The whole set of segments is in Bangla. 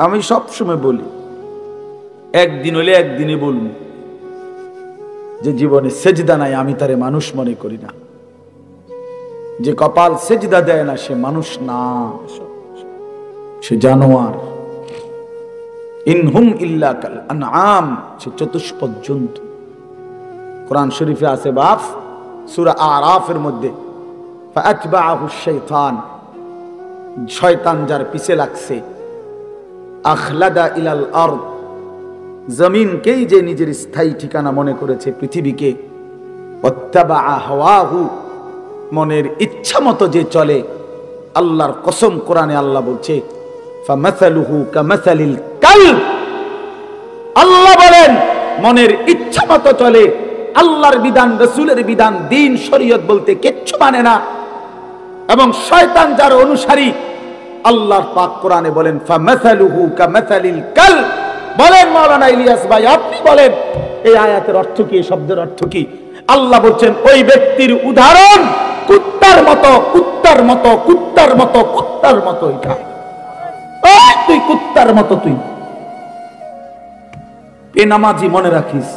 আমি সবসময় বলি, একদিন হলে একদিনই বলবো যে জীবনে সেজদা নাই আমি তারে মানুষ মনে করি না। যে কপাল সেজদা দেয় না সে মানুষ না, সে জানোয়ার। ইনহুম ইল্লা কাল আনআম, সে চতুষ্পদ জন্তু। কোরআন শরীফে আছে বাপ, সূরা আরাফের মধ্যে ফাআতবাআহু শাইতান, শয়তান যার পিছে লাগছে, আখলাদা ইলাল আরদ, জমিনকেই যে নিজের স্থায়ী ঠিকানা মনে করেছে, পৃথিবীকে, ওয়াত্তাবাআ হাওয়াহু, মনের ইচ্ছা মতো যে চলে। আল্লাহর কসম, কোরআনে আল্লাহ বলছে ফামাসালুহু কামাসালিল কালব, আল্লাহ বলেন মনের ইচ্ছা মতো চলে, আল্লাহর বিধান, রাসূলের বিধান, দ্বীন, শরীয়ত বলতে কিচ্ছু মানে না। এবং শয়তান যার অনুসারী, আল্লাহর পাক কোরআনে বলেন ফামাসালুহু কামাসালিল কালব। বলেন মাওলানা ইলিয়াস ভাই, আপনি বলেন এই আয়াতের অর্থ কি, এই শব্দের অর্থ কি? আল্লাহ বলছেন ওই ব্যক্তির উদাহরণ কুত্তার মতো, কুত্তার মতো, কুত্তার মতো, কুত্তার মতো। এটা তুই কুত্তার মতো, তুই বেনামাজি মনে রাখিস,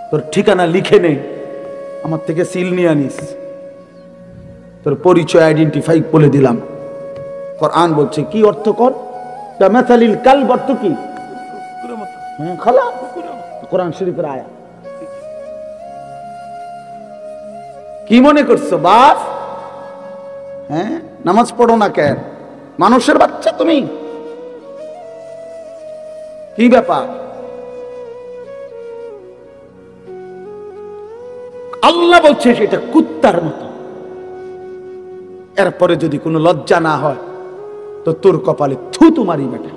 তোর ঠিকানা লিখে নে, আমার থেকে সিল নিয়ে আনিস, তোর পরিচয় আইডেন্টিফাই বলে দিলাম। কোরআন বলছে কি অর্থ কর, কামাসালিল কালব অর্থ কি? খালা, কোরআন শরীফের আয়াত। কি মনে করছো বাপ? হ্যাঁ, নামাজ পড়ো না কেন? মানুষের বাচ্চা তুমি, কি ব্যাপার? আল্লাহ বলছে সেটা কুত্তার মতো। এরপরে যদি কোনো লজ্জা না হয় তো তোর কপালে থুতু মারি বেটা।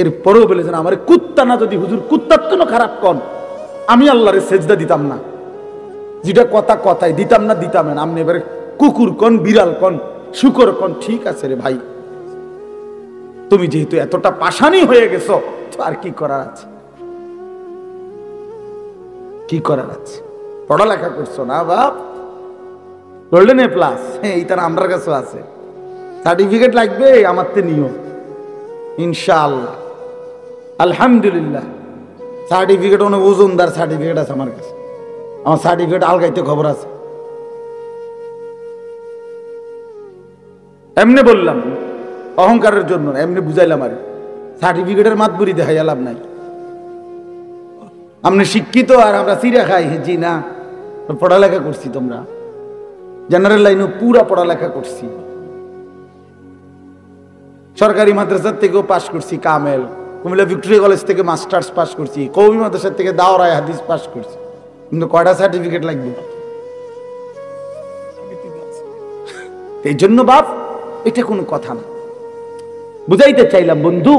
এরপরেও বলে যেন আমার কুত্তা না, যদি হুজুর কুত্তার তো খারাপ কন, আমি আল্লাহরে সেজদা দিতাম না। যেটা কথা কথাই দিতাম না, দিতাম না। আপনি এবারে কুকুর কন, বিড়াল কন, শুকর কন, ঠিক আছে রে ভাই, তুমি যেহেতু এতটা পাষাণী হয়ে গেছো, তো আর কি করার আছে? কি করার আছে? পড়ালেখা করছো না বাপ, গোল্ডেন এ প্লাস, এই তার আমার কাছে আছে, সার্টিফিকেট লাগবে আমার তে নিও ইনশাআল্লাহ। আলহামদুলিল্লাহ, সার্টিফিকেট অনেক ওজনদার সার্টিফিকেট আছে আমার কাছে। আমার সার্টিফিকেট আলগাইতে খবর আছে। এমনি বললাম অহংকারের জন্য, এমনি বুঝাইলাম। আর সার্টিফিকেটের মাতবুরি দেখাই লাভ নাই। আপনি শিক্ষিত আর আমরা চিরা খাই, জি না, পড়ালেখা করছি, তোমরা জেনারেল লাইনে পুরা পড়ালেখা করছি, সরকারি মাদ্রাসার থেকেও পাশ করছি, কামেল, কুমিল্লা ভিক্টোরিয়া কলেজ থেকে মাস্টার্স পাশ করছি, কওমি মাদ্রাসার থেকে দাওরায়ে হাদিস পাশ করছি। কিন্তু কয়টা সার্টিফিকেট লাগবে? এই জন্য বাপ, এটা কোনো কথা না। বুঝাইতে চাইলাম বন্ধু,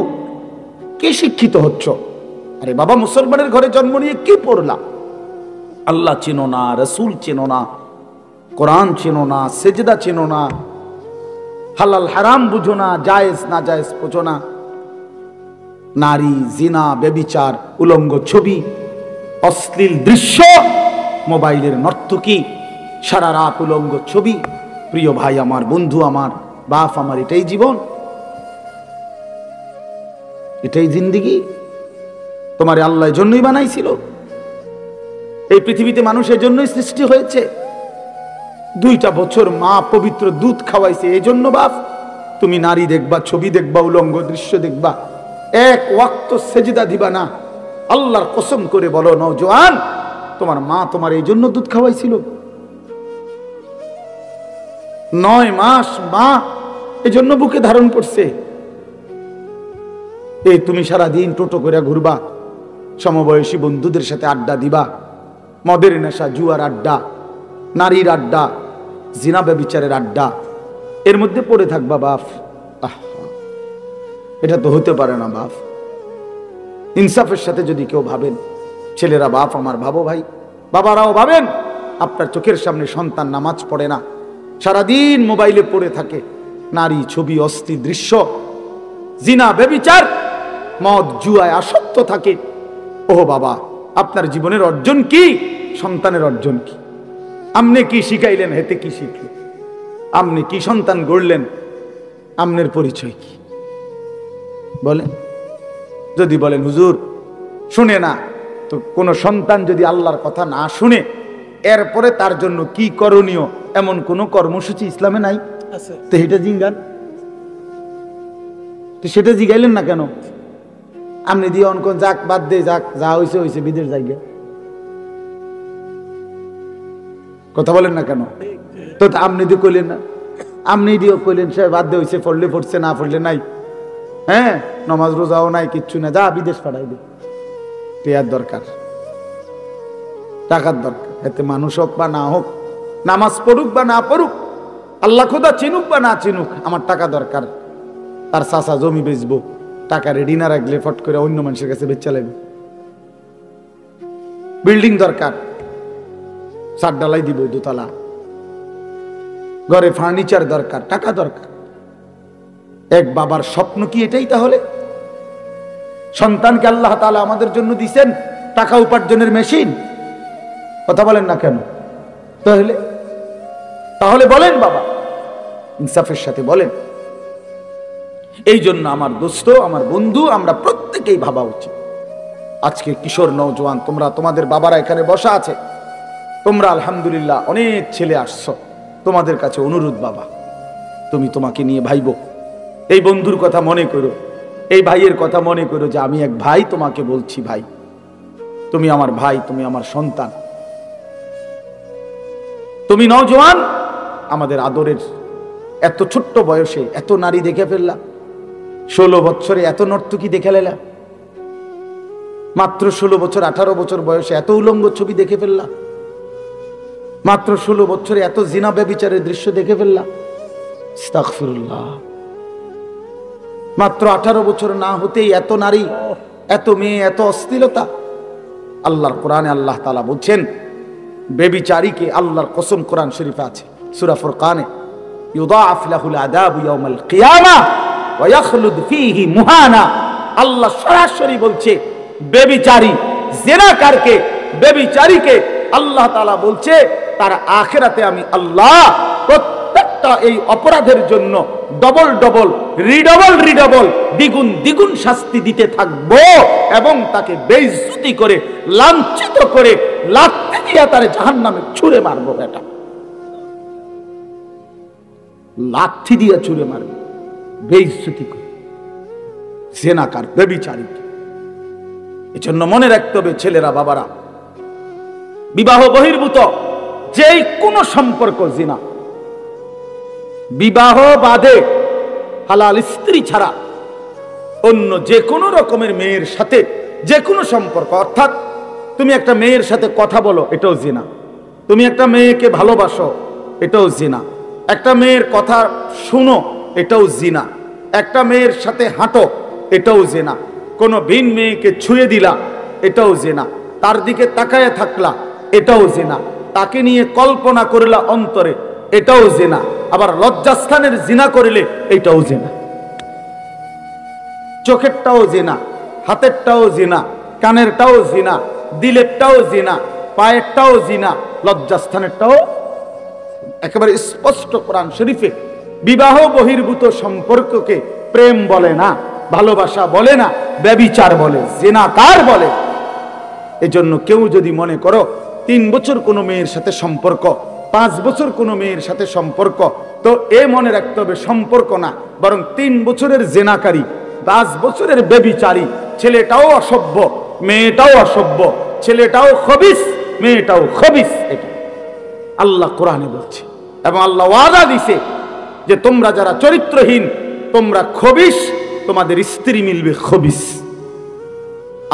কে শিক্ষিত হচ্ছ? আরে বাবা, মুসলমানের ঘরে জন্ম নিয়ে কি পড়লাম? আল্লাহ চেনো না, রসুল চেনো না, কোরআন চেনো না, সেজদা চেনো না, হালাল হারাম বুঝো না, জায়েজ না জায়েজ বুঝো না। নারী, জিনা, ব্যভিচার, উলঙ্গ ছবি, অশ্লীল দৃশ্য, মোবাইলের নর্তকী, সারা রাত উলঙ্গ ছবি। প্রিয় ভাই আমার, বন্ধু আমার, বাপ আমার, এটাই জীবন, এটাই জিন্দেগি। তোমার আল্লাহ জন্যই বানাইছিল, এই পৃথিবীতে মানুষের জন্যই সৃষ্টি হয়েছে। 2টা বছর মা পবিত্র দুধ খাওয়াইছে, এই জন্য বাপ তুমি নারী দেখবা, ছবি দেখবা, উলঙ্গ দৃশ্য দেখবা, এক ওয়াক্ত সেজদা দিবা না। আল্লাহর কসম করে বলো নওজোয়ান, তোমার মা তোমার এই জন্য দুধ খাওয়াইছিল। 9 মাস মা এই জন্য বুকে ধারণ করছে। এই তুমি সারা দিন টোটো করে ঘুরবা, সমবয়সী বন্ধুদের সাথে আড্ডা দিবা, মদের নেশা, জুয়ার আড্ডা, নারীর আড্ডা, জিনা ব্যভিচারের আড্ডা, এর মধ্যে পড়ে থাকবা বাপ। এটা তো হতে পারে না বাপ। ইনসাফের সাথে যদি কেউ ভাবেন, ছেলেরা, বাপ আমার, ভাবো ভাই, বাবারাও ভাবেন, আপনার চোখের সামনে সন্তান নামাজ পড়ে না, সারাদিন মোবাইলে পড়ে থাকে, নারী, ছবি, অশ্লীল দৃশ্য, জিনা, ব্যভিচার, মদ, জুয়ায় আসক্ত থাকে। ওহ বাবা, আপনার জীবনের অর্জন কি? সন্তানের অর্জন কি? আপনি কি শিখাইলেন, হেতে কি শিখলেন? আপনি কি সন্তান গড়লেন? আমনের পরিচয় কি? বলেন, যদি বলেন হুজুর শুনে না, তো কোন সন্তান যদি আল্লাহর কথা না শুনে এরপরে তার জন্য কি করণীয় এমন কোন কর্মসূচি ইসলামে নাই, তো এটা জিঙ্গান, তো সেটা জিগাইলেন না কেন? আপনি দিয়ে অনকন যাক, বাদ দে, যাক, যা হয়েছে হয়েছে, বিদেশ জায়গা, কথা বলেন না কেন? তো আপনি দিয়ে কইলেন না, আপনি দিয়ে কইলেন সে বাদ দে, হয়েছে, পড়লে পড়ছে, না পড়লে নাই, হ্যাঁ নমাজ রোজাও নাই, কিচ্ছু না, যা বিদেশ পাঠাই দে। টিয়ার দরকার, টাকার দরকার, এতে মানুষ হোক বা না হোক, নামাজ পড়ুক বা না পড়ুক, আল্লাহ খোদা চিনুক বা না চিনুক, আমার টাকা দরকার। তার চাচা জমি বেচবো, টাকা রেডি না রাখলে ফট করে অন্য মানুষের কাছে বেচা লাগবে। বিল্ডিং দরকার, চার ডালাই দিব, দোতলা, ঘরে ফার্নিচার দরকার, টাকা দরকার। এক বাবার স্বপ্ন কি এটাই? তাহলে সন্তানকে আল্লাহ তাআলা আমাদের জন্য দিয়েছেন টাকা উপার্জনের মেশিন, কথা বলেন না কেন? তাহলে বলেন বাবা, ইনসাফের সাথে বলেন। এই জন্য আমার দোস্ত, আমার বন্ধু, আমরা প্রত্যেকেই ভাবা উচিত। আজকে কিশোর নওজোয়ান তোমরা, তোমাদের বাবারা এখানে বসা আছে, তোমরা আলহামদুলিল্লাহ অনেক ছেলে আসছো, তোমাদের কাছে অনুরোধ বাবা, তুমি তোমাকে নিয়ে ভাইবো, এই বন্ধুর কথা মনে করো, এই ভাইয়ের কথা মনে করো যে আমি এক ভাই তোমাকে বলছি, ভাই তুমি আমার ভাই, তুমি আমার সন্তান, তুমি নওজোয়ান, আমাদের আদরের। এত ছোট্ট বয়সে এত নারী দেখে ফেললা, 16 বছরে এত নর্তকী দেখে লেলা, মাত্র 16 বছর 18 বছর বয়সে এত উলঙ্গ ছবি দেখে ফেললা, মাত্র 16 বছরে এত জিনা ব্যভিচারের দৃশ্য দেখে ফেললা, আস্তাগফিরুল্লাহ। মাত্র 18 বছর না হতেই এত নারী, এত মেয়ে, এত অশ্লীলতা। আল্লাহর কোরআনে আল্লাহ তাআলা বলছেন বেবিচারীকে, আল্লাহর কসম কোরআন শরীফে আছে সূরা ফুরকানে, ইউদাআফ লাহুল আযাবু ইয়াউমাল কিয়ামাহ ওয়া ইয়াখলুদ ফীহি মুহানা। আল্লাহ সরাসরি বলছে বেবিচারী, জিনাকারকে, বেবিচারীকে আল্লাহ তাআলা বলছে তার আখিরাতে আমি আল্লাহ প্রত্যেকটা এই অপরাধের জন্য ডবল ডবল, রিডবল, দ্বিগুণ দ্বিগুণ শাস্তি দিতে থাকবো, এবং তাকে বেইজ্জতি করে, লাঞ্ছিত করে, লাথি দিয়ে তার জাহান্নামে ছুঁড়ে মারবো। বেটা, লাথি দিয়ে ছুঁড়ে মারবো, বেইজ্জতি করে, জিনাকার, ব্যভিচারী। এজন্য মনে রাখতে হবে ছেলেরা, বাবারা, বিবাহ বহির্ভূত যেই কোনো সম্পর্ক জিনা, বিবাহ বাদে হালাল স্ত্রী ছাড়া অন্য যে কোনো রকমের মেয়ের সাথে যে কোনো সম্পর্ক, অর্থাৎ তুমি একটা মেয়ের সাথে কথা বলো, এটাও জিনা। তুমি একটা মেয়েকে ভালোবাসো, এটাও জিনা। একটা মেয়ের কথা শুনো, এটাও জিনা। একটা মেয়ের সাথে হাঁটো, এটাও জিনা। কোনো ভিন মেয়েকে ছুঁয়ে দিলা, এটাও জিনা। তার দিকে তাকায় থাকলা, এটাও জিনা। তাকে নিয়ে কল্পনা করলা অন্তরে, এটাও জিনা। আবার লজ্জাস্থানের জিনা করলে এটাও জিনা। চোখেরটাও জিনা, হাতেরটাও জিনা, কানেরটাও জিনা, দিলেরটাও জিনা, পায়েরটাও জিনা, লজ্জাস্থানেরটাও। একেবারে স্পষ্ট কোরআন শরীফে বিবাহ বহির্ভূত সম্পর্ককে প্রেম বলে না, ভালোবাসা বলে না, ব্যভিচার বলে, জিনাকার বলে। এজন্য কেউ যদি মনে করো 3 বছর কোনো মেয়ের সাথে সম্পর্ক, 5 বছর কোনো মেয়ের সাথে সম্পর্ক, তো এ মনে রাখতে হবে সম্পর্ক না, বরং 3 বছরের জিনাকারী, 5 বছরের ব্যভিচারী। ছেলেটাও অসভ্য, মেয়েটাও অসভ্য, ছেলেটাও খবিস, মেয়েটাও খবিস। এটা আল্লাহ কোরআনে বলছে, এবং আল্লাহ ওয়াদা দিছে যে তোমরা যারা চরিত্রহীন, তোমরা খবিস, তোমাদের স্ত্রী মিলবে খবিস।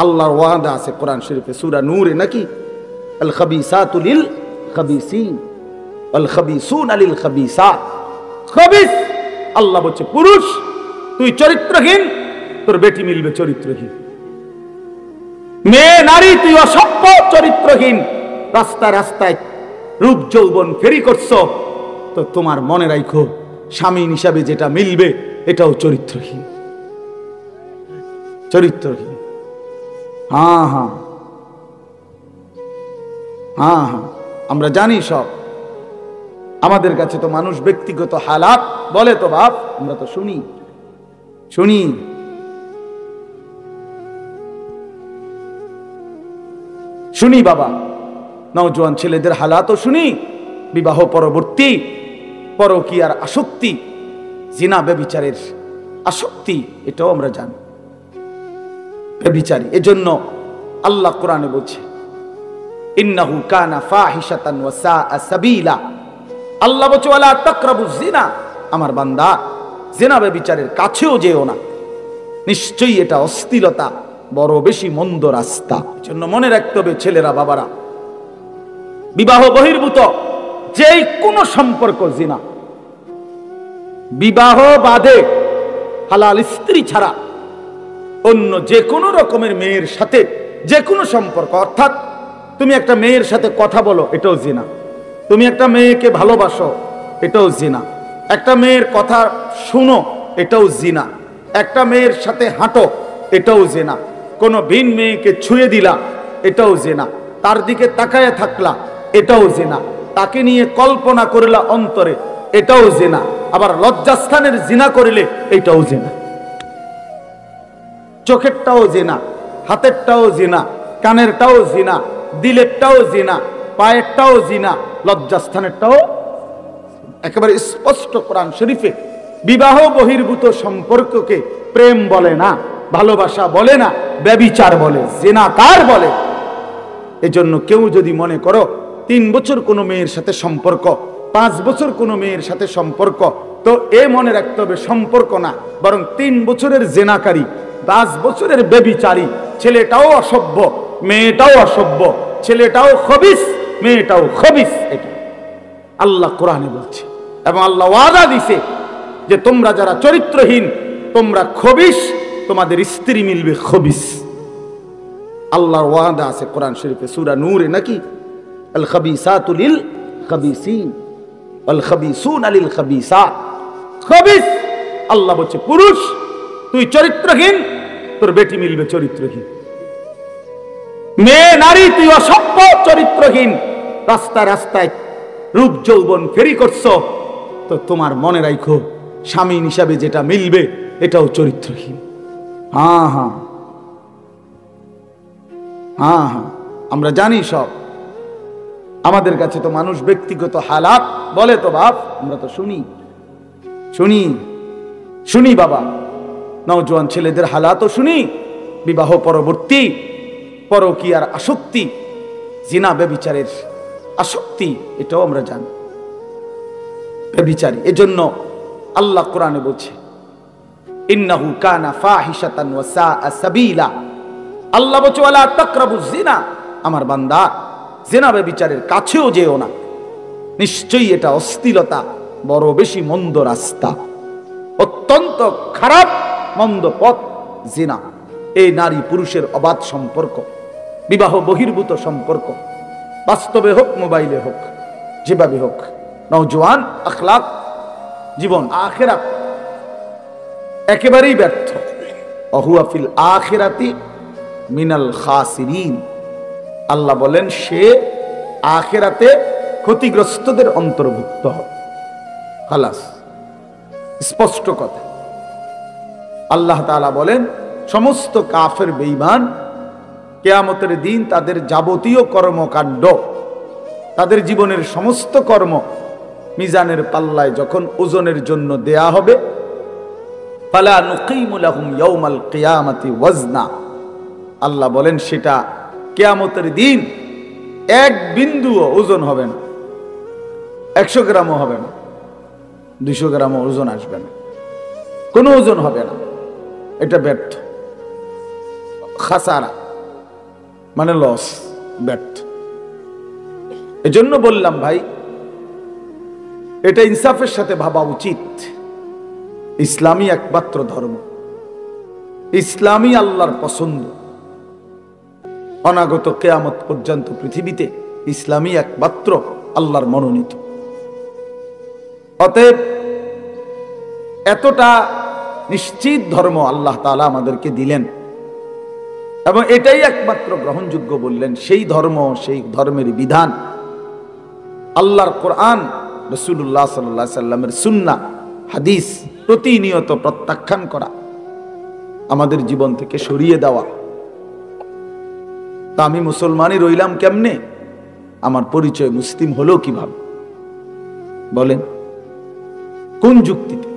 আল্লাহর ওয়াদা আছে কোরআন শরীফে, সূরা নূরে নাকি, আল খাবিসাতু লিল খাবিসিন ওয়াল খাবিসুনা লিল খাবিসাত। খবিস, আল্লাহ বলছে পুরুষ তুই চরিত্রহীন, তোর বেটি মিলবে চরিত্রহীন। মেয়ে নারী তুই অসভ্য, চরিত্রহীন, রাস্তায় রাস্তায় রূপ যৌবন ফেরি করছো, তো তোমার মনে রাখো স্বামী হিসাবে যেটা মিলবে এটাও চরিত্রহীন, চরিত্রহীন। হ্যাঁ হ্যাঁ হ্যাঁ হ্যাঁ, আমরা জানি সব। আমাদের কাছে তো মানুষ ব্যক্তিগত হালাত বলে, তো বাপ আমরা তো শুনি। শুনি বাবা, নওজোয়ান ছেলেদের হালাতও শুনি, বিবাহ পরবর্তী পরকীয়ার আসক্তি, জিনা ব্যভিচারের আসক্তি, এটাও আমরা জানি ব্যভিচারী। এজন্য আল্লাহ কোরআনে বলছে ইন্নাহু কানা ফাহিশাতান ওয়া সাআ সাবিলা। আল্লাহ বলছে ওয়ালা তাকরাবুজ জিনা, আমার বান্দা জিনা ব্যভিচারের কাছেও যেও না, নিশ্চয়ই এটা অশ্লীলতা, বড় বেশি মন্দ রাস্তা। এজন্য মনে রাখতে হবে ছেলেরা, বাবারা, বিবাহ বহির্ভূত যেই কোন সম্পর্ক জিনা, বিবাহ বাদে হালাল স্ত্রী ছাড়া অন্য যে কোনো রকমের মেয়ের সাথে যে কোনো সম্পর্ক, অর্থাৎ তুমি একটা মেয়ের সাথে কথা বলো, এটাও জিনা। তুমি একটা মেয়েকে ভালোবাসো, এটাও জিনা। একটা মেয়ের কথা শুনো, এটাও জিনা। একটা মেয়ের সাথে হাঁটো, এটাও জিনা। কোনো ভিন মেয়েকে ছুঁয়ে দিলা, এটাও জিনা। তার দিকে তাকায় থাকলা, এটাও জিনা। তাকে নিয়ে কল্পনা করলা অন্তরে, এটাও জিনা। আবার লজ্জাস্থানের জিনা করিলে এটাও জিনা। চোখেরটাও জিনা, হাতেরটাও জিনা, কানেরটাও জিনা, দিলেরটাও জিনা, পায়েরটাও জিনা, লজ্জাস্থানেরটাও। একেবারে স্পষ্ট কোরআন শরীফে বিবাহ বহির্ভূত সম্পর্ককে প্রেম বলে না, ভালোবাসা বলে না, ব্যভিচার বলে, জিনাকার বলে। এজন্য কেউ যদি মনে করো 3 বছর কোনো মেয়ের সাথে সম্পর্ক, 5 বছর কোনো মেয়ের সাথে সম্পর্ক, তো এ মনে রাখতে হবে সম্পর্ক না, বরং 3 বছরের জিনাকারী, 5 বছরের ব্যভিচারী। ছেলেটাও অসভ্য, মেয়েটাও অসভ্য, ছেলেটাও খবিস, মেয়েটাও খবিস। এটা আল্লাহ কোরআনে বলছে, এবং আল্লাহ ওয়াদা দিছে যে তোমরা যারা চরিত্রহীন, তোমরা খবিস, তোমাদের স্ত্রী মিলবে খবিস। আল্লাহর ওয়াদা আছে কোরআন শরীফে, সূরা নূরে নাকি, আল খাবিসাতু লিল খাবিসিন ওয়াল খাবিসুনা লিল খাবিসাত। খবিস, আল্লাহ বলছে পুরুষ তুই চরিত্রহীন, তোর বেটি মিলবে চরিত্রহীন। মেয়ে নারী তুই অসভ্য চরিত্রহীন, রাস্তায় রাস্তায় রূপ যৌবন ফেরি করছো, তো তোমার মনে রাখো স্বামী হিসাবে যেটা মিলবে এটাও চরিত্রহীন। হ্যাঁ হ্যাঁ হ্যাঁ হ্যাঁ, আমরা জানি সব। আমাদের কাছে তো মানুষ ব্যক্তিগত হালাত বলে, তো বাপ আমরা তো শুনি শুনি শুনি বাবা, নওজোয়ান ছেলেদের হালাতও শুনি, বিবাহ পরবর্তী পরকীয়ার আসক্তি, জিনা ব্যভিচারের আসক্তি, এটাও আমরা জানি ব্যভিচারী। এজন্য আল্লাহ কোরআনে বলছে ইন্নাহু কানা ফাহিশাতান ওয়া সাআ সাবিলা। আল্লাহ বলছে ওয়ালা তাকরাবুজ জিনা, আমার বান্দা জিনা ব্যভিচারের কাছেও যেও না, নিশ্চয়ই এটা অশ্লীলতা, বড় বেশি মন্দ রাস্তা, অত্যন্ত খারাপ মন্দ পথ জিনা। এই নারী পুরুষের অবাধ সম্পর্ক, বিবাহ বহির্ভূত সম্পর্ক, বাস্তবে হোক মোবাইলে হোক, যেভাবে হোক, নওজোয়ান আখলাক জীবন আখিরাত একেবারেই ব্যর্থ। অহুয়া ফিল আখিরাতি মিনাল খাসিরিন। আল্লাহ বলেন সে আখিরাতে ক্ষতিগ্রস্তদের অন্তর্ভুক্ত হবে। খালাস, স্পষ্ট কথা। আল্লাহ তাআলা বলেন সমস্ত কাফের বেঈমান কিয়ামতের দিন তাদের যাবতীয় কর্মকাণ্ড, তাদের জীবনের সমস্ত কর্ম মিজানের পাল্লায় যখন ওজনের জন্য দেয়া হবে, ফালা নুকিমু লাহুম ইয়াউমাল কিয়ামাতি ওয়াজনা। আল্লাহ বলেন সেটা কিয়ামতের দিন এক বিন্দুও ওজন হবে না, 100 গ্রামও হবে না, 200 গ্রামও ওজন আসবে না, কোনো ওজন হবে না। এটা ব্যর্থ, খাসারা মানে লস, ব্যর্থ। এজন্য বললাম ভাই, এটা ইনসাফের সাথে ভাবা উচিত। ইসলামী একমাত্র ধর্ম, ইসলামী আল্লাহর পছন্দ। অনাগত কিয়ামত পর্যন্ত পৃথিবীতে ইসলামী একমাত্র আল্লাহর মনোনীত। অতএব এতটা নিশ্চিত ধর্ম আল্লাহ তাআলা আমাদেরকে দিলেন, এবং এটাই একমাত্র গ্রহণযোগ্য বললেন। সেই ধর্ম, সেই ধর্মের বিধান, আল্লাহর কোরআন, রাসূলুল্লাহ সাল্লাল্লাহু আলাইহি সাল্লামের সুন্নাহ, হাদিস প্রতিনিয়ত প্রত্যাখ্যান করা, আমাদের জীবন থেকে সরিয়ে দেওয়া। আমি মুসলমানই রইলাম কেমনে? আমার পরিচয় মুসলিম হলো কিভাবে বলেন? কোন যুক্তিতে?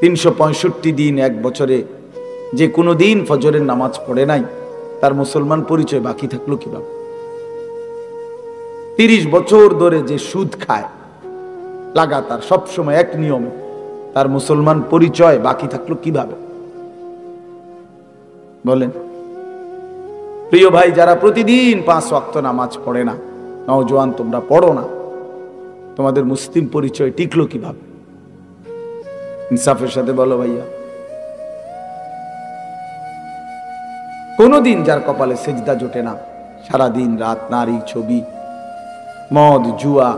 365 দিন এক বছরে যে কোনো দিন ফজরের নামাজ পড়ে নাই, তার মুসলমান পরিচয় বাকি থাকলো কিভাবে? 30 বছর ধরে যে সুদ খায় লাগাতার সবসময় এক নিয়মে, তার মুসলমান পরিচয় বাকি থাকলো কিভাবে বলেন? প্রিয় ভাই, যারা প্রতিদিন 5 ওয়াক্ত নামাজ পড়ে না, নওজোয়ান তোমরা পড়ো না, তোমাদের মুসলিম পরিচয় টিকলো কিভাবে? ইনসাফের সাথে বলো ভাইয়া। কোনদিন যার কপালে সেজদা জোটে না, সারা দিন রাত নারী ছবি, মদ, জুয়া,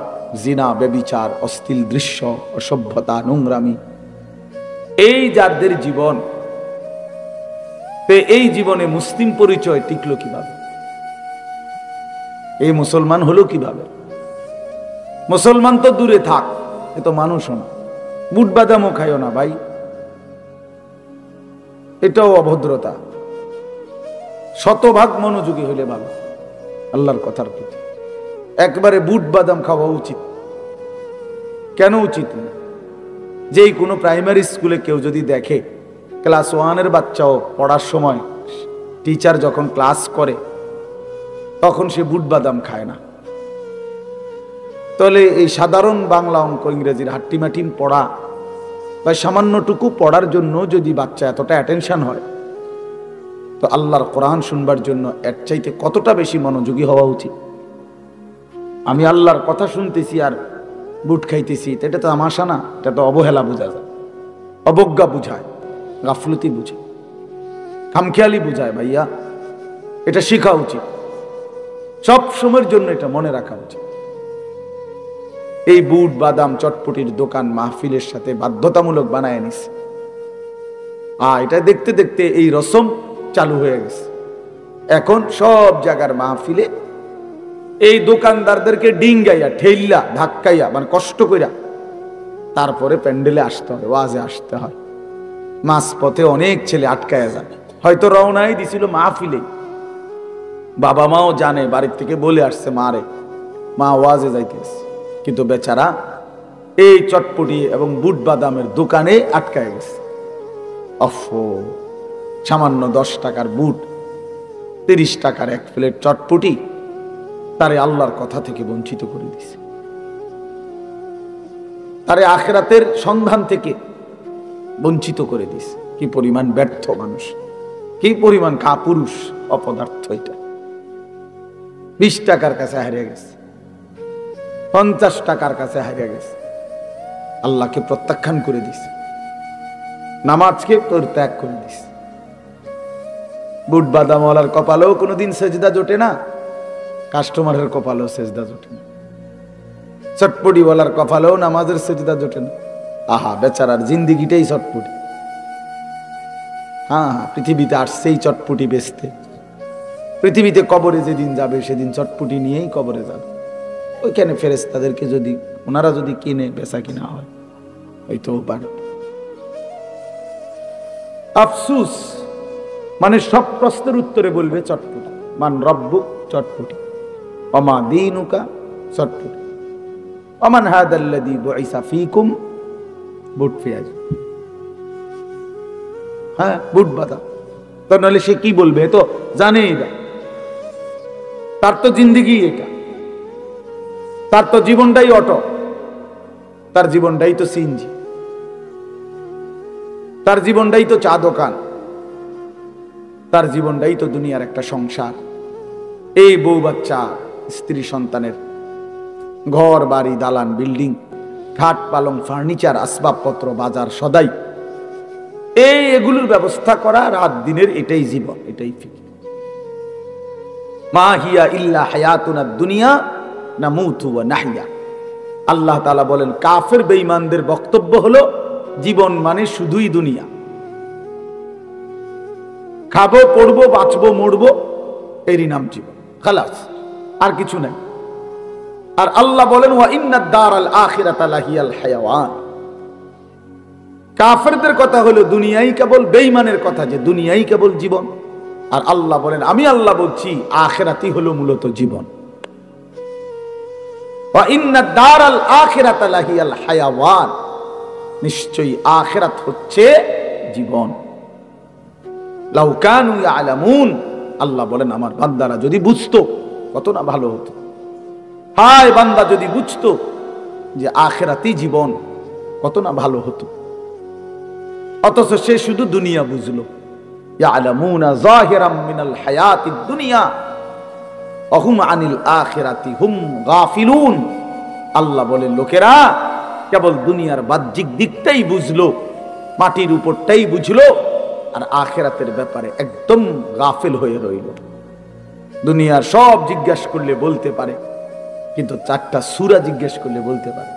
জিনা, ব্যভিচার, অশ্লীল দৃশ্য, অসভ্যতা, নোংরামি, এই যাদের জীবন, এই জীবনে মুসলিম পরিচয় টিকলো কিভাবে? এই মুসলমান হলো কিভাবে? মুসলমান তো দূরে থাক, এ তো মানুষও না। বুট বাদামও খাইও না ভাই, এটাও অভদ্রতা। শতভাগ মনোযোগী হইলে ভালো আল্লাহর কথার প্রতি। একবারে বুট বাদাম খাওয়া উচিত কেন উচিত না? যেই কোনো প্রাইমারি স্কুলে কেউ যদি দেখে ক্লাস 1-এর বাচ্চাও পড়ার সময় টিচার যখন ক্লাস করে তখন সে বুট বাদাম খায় না, তাহলে এই সাধারণ বাংলা, অঙ্ক, ইংরেজির হাট্টিমাটিম পড়া বা সামান্যটুকু পড়ার জন্য যদি বাচ্চা এতটা অ্যাটেনশন হয়, তো আল্লাহর কোরআন শুনবার জন্য এর চাইতে কতটা বেশি মনোযোগী হওয়া উচিত? আমি আল্লাহর কথা শুনতেছি আর বুট খাইতেছি, এটা তো তামাশা না, এটা তো অবহেলা বোঝা যায়, অবজ্ঞা বুঝায়, গাফলতি বুঝায়, খামখেয়ালি বুঝায়। ভাইয়া, এটা শেখা উচিত, সব সময়ের জন্য এটা মনে রাখা উচিত। এই বুট বাদাম চটপটির দোকান মাহফিলের সাথে বাধ্যতামূলক বানায় নিছে, এটা দেখতে দেখতে এই রসম চালু হয়ে গেছে। এখন সব জায়গার মাহফিলে এই দোকানদারদেরকে ডিঙ্গাইয়া, ঠেইলা, ধাক্কাইয়া, মানে কষ্ট কইরা তারপরে প্যান্ডেলে আসতে হয়, ওয়াজে আসতে হয়। মাঝ পথে অনেক ছেলে আটকায়া যায়, হয়তো রওনাই দিছিল মাহফিলে, বাবা মাও জানে, বাড়ির থেকে বলে আসছে মারে, মা ওয়াজে যাইতেছে, কিন্তু বেচারা এই চটপটি এবং বুট বাদামের দোকানে আটকায় গেছে। অফো, সামান্য 10 টাকার বুট, 30 টাকার এক প্লেট চটপটি তারে আল্লাহর কথা থেকে বঞ্চিত করে দিছে, তারে আখিরাতের সন্ধান থেকে বঞ্চিত করে দিছে। কি পরিমাণ ব্যর্থ মানুষ, কি পরিমাণ কাপুরুষ, অপদার্থ এটা। 20 টাকার কাছে হারিয়ে গেছে, 50 টাকার কাছে হারিয়ে গেছে, আল্লাহকে প্রত্যাখ্যান করে দিছে, নামাজকে পরিত্যাগ করে দিছে। বুট বাদামওয়ালার কপালেও কোনোদিন সেজদা জোটে না, কাস্টমারের কপালেও সেজদা জোটে না, চটপটিওয়ালার কপালেও নামাজের সেজদা জোটে না। আহা, বেচারার জিন্দিগিটাই চটপটি। হ্যাঁ, পৃথিবীতে আসছেই চটপটি বেচতে, পৃথিবীতে কবরে যেদিন যাবে সেদিন চটপটি নিয়েই কবরে যাবে। ওইখানে ফেরেশতাদেরকে যদি ওনারা যদি কিনে বেচা কিনা হয় হয়তো পারে। আফসুস, মানে সব প্রশ্নের উত্তরে বলবে চটপটি। মান রব্বুক, চটপটি। ওমা দীনুকা, চটপটি। ওমান হাদাল্লাযী বুইসা ফীকুম, বুট পেঁয়াজ। হ্যাঁ, বুট বাদাম। তো নাহলে সে কি বলবে? তো জানেই না, তার তো জিন্দিগি এটা, তার তো জীবনটাই অটো, তার জীবনটাই তো সিএনজি, তার জীবনটাই তো চা দোকান, তার জীবনটাই তো দুনিয়ার একটা সংসার। এই বউ বাচ্চা, স্ত্রী সন্তানের ঘর বাড়ি, দালান, বিল্ডিং, খাট পালং, ফার্নিচার, আসবাবপত্র, বাজার, সদাই, এগুলোর ব্যবস্থা করা রাত দিনের এটাই জীবন, এটাই ফিকির। মা হিয়া ইল্লা হায়াতুনা দুনিয়া নামুতু ওয়া নাহইয়া। আল্লাহ তাআলা বলেন, কাফের বেঈমানদের বক্তব্য হলো জীবন মানে শুধুই দুনিয়া, খাবো, পড়বো, বাঁচবো, মরবো, এরই নাম জীবন, খালাস, আর কিছু নাই। আর আল্লাহ বলেন, ওয়া ইন্নাদ দারাল আখিরাতা লাহিয়াল হায়াওয়ান। কাফেরদের কথা হলো দুনিয়াই কেবল, বেঈমানের কথা যে দুনিয়াই কেবল জীবন। আর আল্লাহ বলেন, আমি আল্লাহ বলছি আখিরাতই হলো মূলত জীবন। ওয়া ইন্না দারাল আখিরাতা লাহিয়াল হায়াওয়ান, নিশ্চয়ই আখিরাত হচ্ছে জীবন। লাউ কানু ইয়ালামুন, আল্লাহ বলেন আমার বান্দারা যদি বুঝতো কত না ভালো হতো। হায় বান্দা যদি বুঝতো যে আখিরাতই জীবন, কত না ভালো হতো। অথচ সে শুধু দুনিয়া বুঝলো। ইয়ালামুনা যাহিরাম মিনাল হায়াতিদ দুনিয়া ওয়া হুম আনিল আখিরাতি হুম গাফিলুন। আল্লাহ বলেন লোকেরা কেবল দুনিয়ার বাহ্যিক দিকটাই বুঝলো, মাটির উপরটাই বুঝলো, আর আখিরাতের ব্যাপারে একদম গাফিল হয়ে রইল। দুনিয়ার সব জিজ্ঞাসা করলে বলতে পারে, কিন্তু 4টা সূরা জিজ্ঞেস করলে বলতে পারে।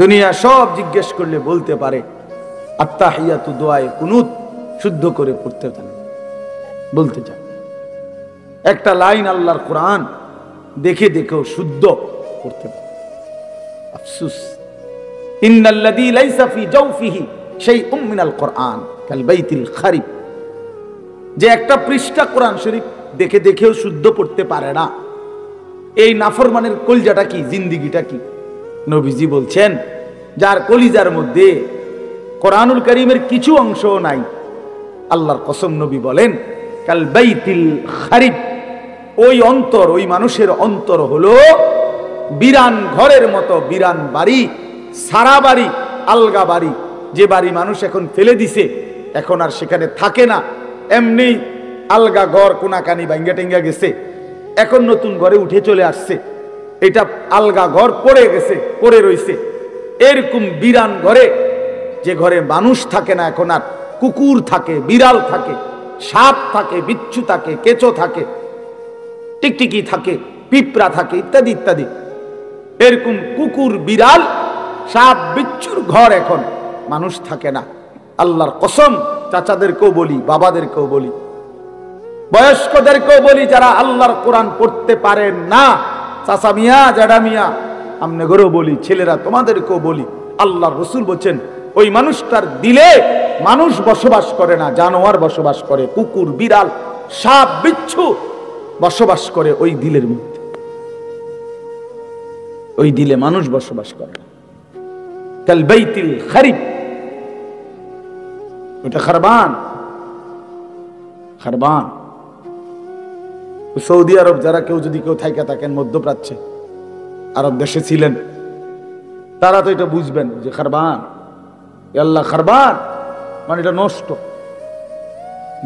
দুনিয়া সব জিজ্ঞেস করলে বলতে পারে, আত্তাহিয়াতু দুআয়ে কুনুত শুদ্ধ করে পড়তে জানে, বলতে চায়। একটা লাইন আল্লাহর কোরআন দেখে দেখেও শুদ্ধ করতে পারে। আফসোস, ইন্নাল্লাযী লাইসা ফি জাওফিহি শাইউম মিনাল কোরআন কাল বাইতিল খারিব, যে একটা পৃষ্ঠা কোরআন শরীফ দেখে দেখেও শুদ্ধ পড়তে পারে না, এই নাফরমানের কলিজাটা কি, জিন্দেগিটা কি? নবীজি বলছেন, যার কলিজার মধ্যে কোরআনুল কারীমের কিছু অংশও নাই, আল্লাহর কসম নবী বলেন কাল বাইতিল খারিব, ওই অন্তর, ওই মানুষের অন্তর হলো বিরান ঘরের মতো, বিরান বাড়ি, সারা বাড়ি, আলগা বাড়ি, যে বাড়ি মানুষ এখন ফেলে দিছে, এখন আর সেখানে থাকে না, এমনি আলগা ঘর কোনাকানি ভাঙ্গা টেঙ্গা গেছে, এখন নতুন ঘরে উঠে চলে আসছে, এটা আলগা ঘর পড়ে গেছে, পড়ে রইছে। এরকম বিরান ঘরে, যে ঘরে মানুষ থাকে না এখন আর, কুকুর থাকে, বিড়াল থাকে, সাপ থাকে, বিচ্ছু থাকে, কেঁচো থাকে, টিকটিকি থাকে, পিঁপড়া থাকে, ইত্যাদি ইত্যাদি, এরকম কুকুর, বিড়াল, সাপ, বিচ্ছুর ঘর এখন মানুষ থাকে না। আল্লাহর কসম, চাচাদেরকেও বলি, বাবাদেরকেও বলি, বয়স্কদেরকেও বলি, যারা আল্লাহর কোরআন পড়তে পারেন না, চাচা মিয়া, জাডা মিয়া, আমনে ঘরেও বলি, ছেলেরা তোমাদেরকেও বলি, আল্লাহর রাসূল বলেন ওই মানুষটার দিলে মানুষ বসবাস করে না, জানোয়ার বসবাস করে, কুকুর, বিড়াল, সাপ, বিচ্ছু বসবাস করে ওই দিলের মধ্যে, ওই দিলে মানুষ বসবাস করে না। কাল বাইতিল খারিব, ওটা খারবান, খারবান। সৌদি আরব যারা কেউ যদি কেউ থাইকা থাকেন মধ্যপ্রাচ্যে, আরব দেশে ছিলেন, তারা তো এটা বুঝবেন যে খারবান, আল্লাহ খারবান মানে এটা নষ্ট,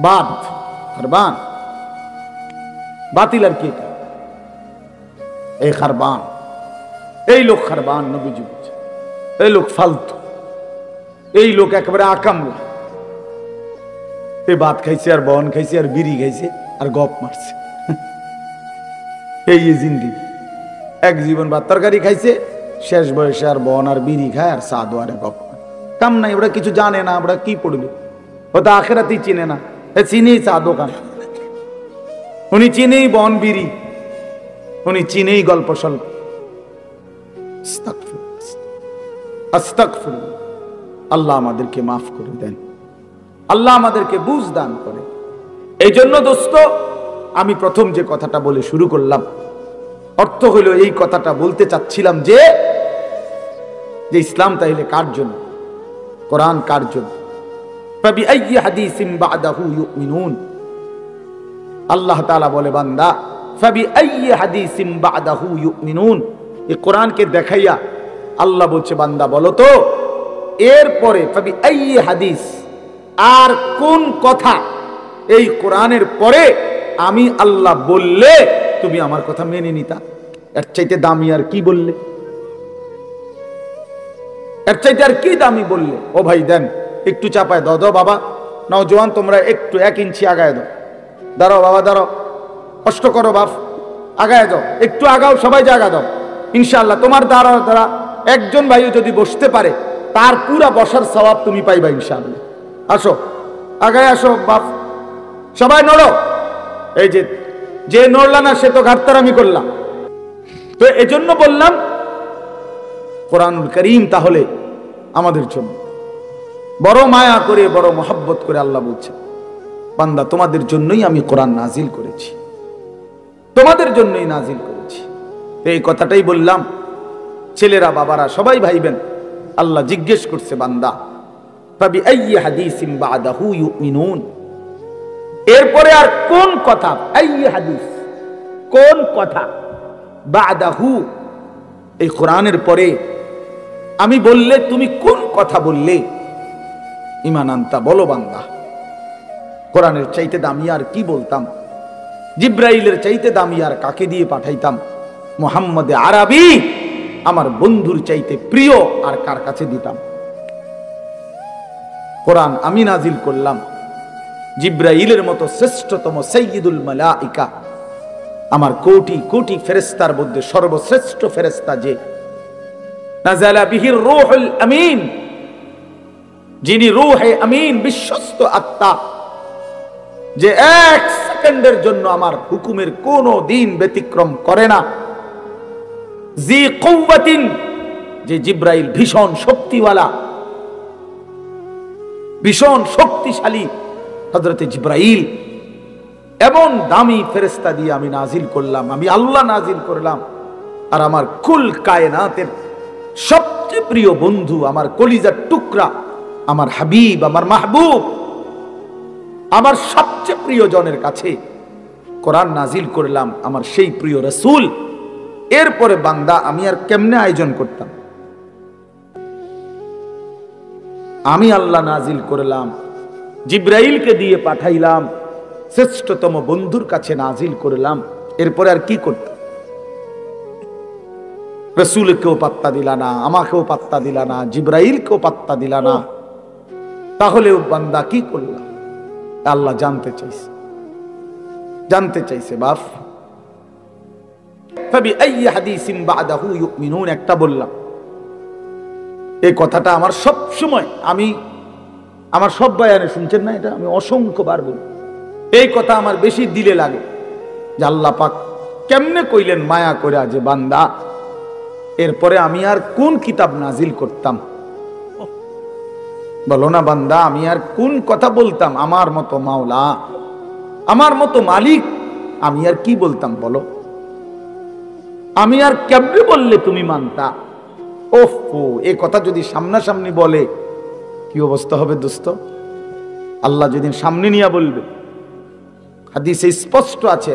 বাদ, খারবান বাতিল, আর কি এটা, এই খারবান, এই লোক খারবান। নবীজি বলছে এই লোক ফালতু, এই লোক একেবারে আকামলা, এই ভাত খাইছে আর বন খাইছে আর বিড়ি খাইছে আর গপ মারছে, এই জিন্দেগি। এক জীবন ভাত তরকারি খাইছে, শেষ বয়সে আর বন আর বিড়ি খায় আর সাদো আর গপ, কাম নাই, ওরা কিছু জানে না, ওরা কি পড়বে, ওটা আখেরাতেই চিনে না, চিনেই চা দোকান, উনি চিনেই বন বিড়ি, উনি চিনেই গল্প সল্প। আস্তাগফিরুল্লাহ, আল্লাহ আমাদেরকে মাফ করে দেন, আল্লাহ আমাদেরকে বুঝ দান করে। এই জন্য দোস্ত, আমি প্রথম যে কথাটা বলে শুরু করলাম, অর্থ হলো এই কথাটা বলতে চাচ্ছিলাম যে ইসলাম তাইলে কার জন্য, কোরআন কার জন্য? ফাবিআইয়ি হাদিসিন বা'দাহু ইউমিনুন, আল্লাহ তাআলা বলে বান্দা ফাবিআইয়ি হাদিসিন বা'দাহু ইউমিনুন, এই কোরআনকে দেখাইয়া আল্লাহ বলছে বান্দা বলো তো এরপরে ফাবিআইয়ি হাদিস, আর কোন কথা এই কোরআনের পরে আমি আল্লাহ বললে তুমি আমার কথা মেনে নিতা? এর চাইতে দামি আর কি বললে, এর চাইতে আর কি দামি বললে? ও ভাই দেন একটু চাপায় দাও, দাও বাবা, নওজোয়ান তোমরা একটু 1 ইঞ্চি আগায় দাও, দাঁড়াও বাবা দাঁড়াও, কষ্ট করো বাপ, আগায় দাও, একটু আগাও, সবাই জায়গা দাও, ইনশাআল্লাহ তোমার দ্বারা দ্বারা একজন ভাইও যদি বসতে পারে তার পুরা বসার সওয়াব তুমি পাইবা ইনশাআল্লাহ। আসো আগায় আসো বাপ, সবাই নড়ো। এই যে নড়লা না সে তো ঘাটতারামি করলাম। তো এজন্য বললাম কোরআনুল কারীম তাহলে আমাদের জন্য বড় মায়া করে, বড় মহব্বত করে আল্লাহ বলছেন বান্দা তোমাদের জন্যই আমি কোরআন নাজিল করেছি, তোমাদের জন্যই নাজিল করেছি। এই কথাটাই বললাম, ছেলেরা বাবারা সবাই ভাইবেন। আল্লাহ জিজ্ঞেস করছে বান্দা ফাবি আইয়ি হাদিসিম বাদাহু ইউমিনুন, এরপরে আর কোন কথা, আইয়ি হাদিস কোন কথা, বাদাহু এই কোরআনের পরে আমি বললে তুমি কোন কথা বললে ঈমান আনতা, বলো বান্দা। কোরআনের চাইতে দামি আর কি বলতাম? জিব্রাইলের চাইতে দামি আর কাকে দিয়ে পাঠাইতাম? মুহাম্মদ আরবি আমার বন্ধুর চাইতে প্রিয় আর কার কাছে দিতাম? কোরআন আমি নাজিল করলাম, জিব্রাইলের মতো শ্রেষ্ঠতম সাইয়্যিদুল মালাইকা, আমার কোটি কোটি ফেরেশতার মধ্যে সর্বশ্রেষ্ঠ ফেরেশতা যে, নাযালা বিহির রূহুল আমিন, যিনি রূহে আমিন বিশ্বস্ত আত্মা, যে এক সেকেন্ডের জন্য আমার হুকুমের কোনো দিন ব্যতিক্রম করে না। জি কুওয়াতিন, যে জিব্রাইল ভীষণ শক্তিওয়ালা, ভীষণ শক্তিশালী হযরতে জিব্রাইল, এমন দামি ফেরেশতা দিয়ে আমি নাজিল করলাম, আমি আল্লাহ নাজিল করলাম। আর আমার কুল কায়নাতের সবচেয়ে প্রিয় বন্ধু, আমার কলিজার টুকরা, আমার হাবিব, আমার মাহবুব, আমার সবচেয়ে প্রিয় জনের কাছে কোরআন নাজিল করলাম, আমার সেই প্রিয় রাসূল। এরপরে বান্দা আমি আর কেমনে আয়োজন করতাম? আমি আল্লাহ নাজিল করলাম, জিব্রাইলকে দিয়ে পাঠাইলাম, শ্রেষ্ঠতম বন্ধুর কাছে নাজিল করলাম, এরপরে আর কি করতাম? রাসূলকেও পাত্তা দিলা না, আমাকেও পাত্তা দিলা না, জিব্রাইলকেও পাত্তা দিলা না, তাহলেও বান্দা কি করলাম? আল্লাহ জানতে চাইছে, জানতে চাইছে বাপ। ফাবি আইয়ি হাদিসিন বাদাহু ইউমিনুন একটা বললাম, এই কথাটা আমার সব সময়, আমি আমার সব বয়ানে শুনছেন না, এটা আমি অসংখ্যবার বলি, এই কথা আমার বেশি দিলে লাগে যে আল্লাহ পাক কেমনে কইলেন মায়া করে যে বান্দা এরপরে আমি আর কোন কিতাব নাজিল করতাম? বলো না বান্দা, আমি আর কোন কথা বলতাম? আমার মতো মাওলা, আমার মতো মালিক, আমি আর কি বলতাম বলো? আমি আর কেমনে বললে তুমি মানতা? ওফো, এই কথা যদি সামনাসামনি বলে কি অবস্থা হবে দোস্ত? আল্লাহ যেদিন সামনে নিয়ে বলবে, হাদিসে স্পষ্ট আছে,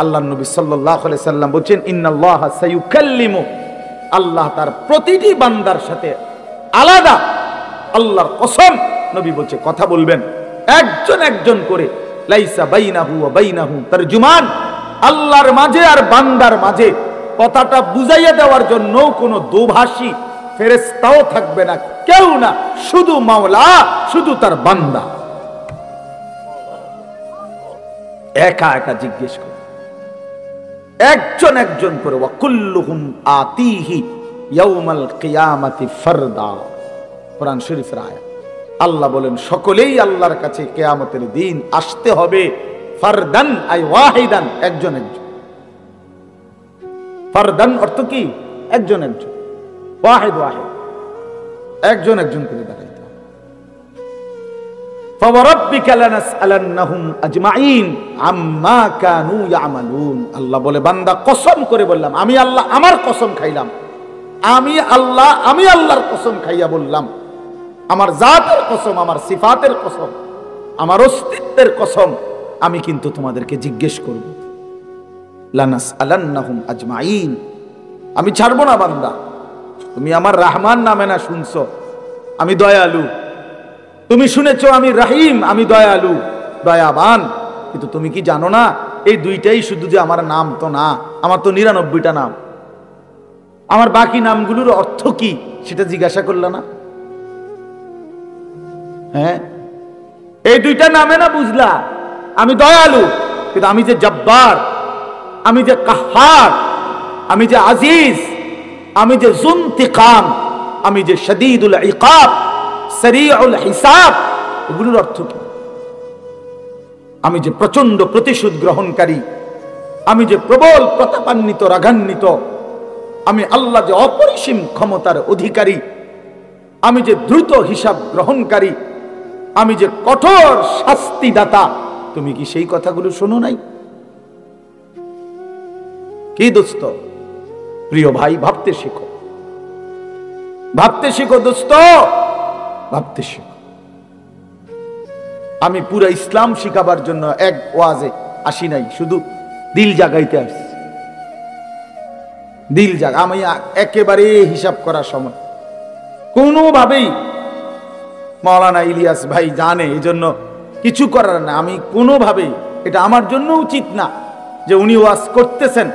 আল্লাহর নবী সাল্লাল্লাহু আলাইহি সাল্লাম বলেন ইন্নাল্লাহা সায়ুকাল্লিমু, আল্লাহ তার প্রতিটি বান্দার সাথে আলাদা, আল্লাহর কসম নবী বলছে কথা বলবেন একজন একজন করে, লাইসা বাইনাহু ওয়া বাইনাহু তারজুমান, আল্লাহর মাঝে আর বান্দার মাঝে কথাটা বুঝাইয়া দেওয়ার জন্য কোনো দোভাষী ফেরেশতাও থাকবে না, কেউ না, শুধু মাওলা, শুধু তার বান্দা একা একা জিজ্ঞেস করে, একজন একজন করে, ওয়া কুল্লুহুম আতিহি ইয়াউমাল কিয়ামাতি ফারদা, কোরআন শরীফের আয়াত। আল্লাহ বলেন সকলেই আল্লাহর কাছে কিয়ামতের দিন আসতে হবে, ফারদান আই ওয়াহিদান, একজন একজন। ফারদান অর্থ কি? একজন একজন, ওয়াহিদ ওয়াহিদ, একজন একজন করে দেখাইতে হবে। ফাওয়ারাব্বিকা লানাসআলান্নাহুম আজমাইন আম্মা কানু ইয়ামালুন, আল্লাহ বলে বান্দা কসম করে বললাম, আমি আল্লাহ আমার কসম খাইলাম, আমি আল্লাহ, আমি আল্লাহর কসম খাইয়া বললাম, আমার জাতের কসম, আমার সিফাতের কসম, আমার অস্তিত্বের কসম, আমি কিন্তু তোমাদেরকে জিজ্ঞেস করব। লানাসআলান্নাহুম আজমাইন, আমি ছাড়বো না বান্দা। তুমি আমার রহমান নামে না শুনছো, আমি দয়ালু, তুমি শুনেছো আমি রহিম, আমি দয়ালু দয়াবান, কিন্তু তুমি কি জানো না এই দুইটাই শুধু যে আমার নাম তো না, আমার তো 99টা নাম, আমার বাকি নামগুলোর অর্থ কি সেটা জিজ্ঞাসা করলা না? হ্যাঁ, এই দুইটা নামে না বুঝলা আমি দয়ালু, কিন্তু আমি যে জব্বার, আমি যে কাহার, আমি যে আজিজ, আমি যে যুনতিকাম, আমি যে শদীদুল ইকাব, সরিউল হিসাব, এগুলোর অর্থ কি? আমি যে প্রচন্ড প্রতিশোধ গ্রহণকারী, আমি যে প্রবল প্রতাপান্বিত রাগান্বিত, আমি আল্লাহ যে অপরিসীম ক্ষমতার অধিকারী, আমি যে দ্রুত হিসাব গ্রহণকারী, আমি যে কঠোর শাস্তিদাতা, তুমি কি সেই কথাগুলো শোনো নাই? কি দোস্ত, প্রিয় ভাই, ভাবতে শিখো, ভাবতে শিখো দোস্ত, ভাবতে শিখো। আমি পুরো ইসলাম শিখাবার জন্য এক ওয়াজে আসি নাই, শুধু দিল জাগাইতে আসছি। দিল জাগা, আমি একেবারে হিসাব করার সময় কোনোভাবেই, মাওলানা ইলিয়াস ভাই জানে, এই জন্য কিছু করার না, আমি কোনোভাবেই, এটা আমার জন্য উচিত না যে উনি ওয়াজ করতেছেন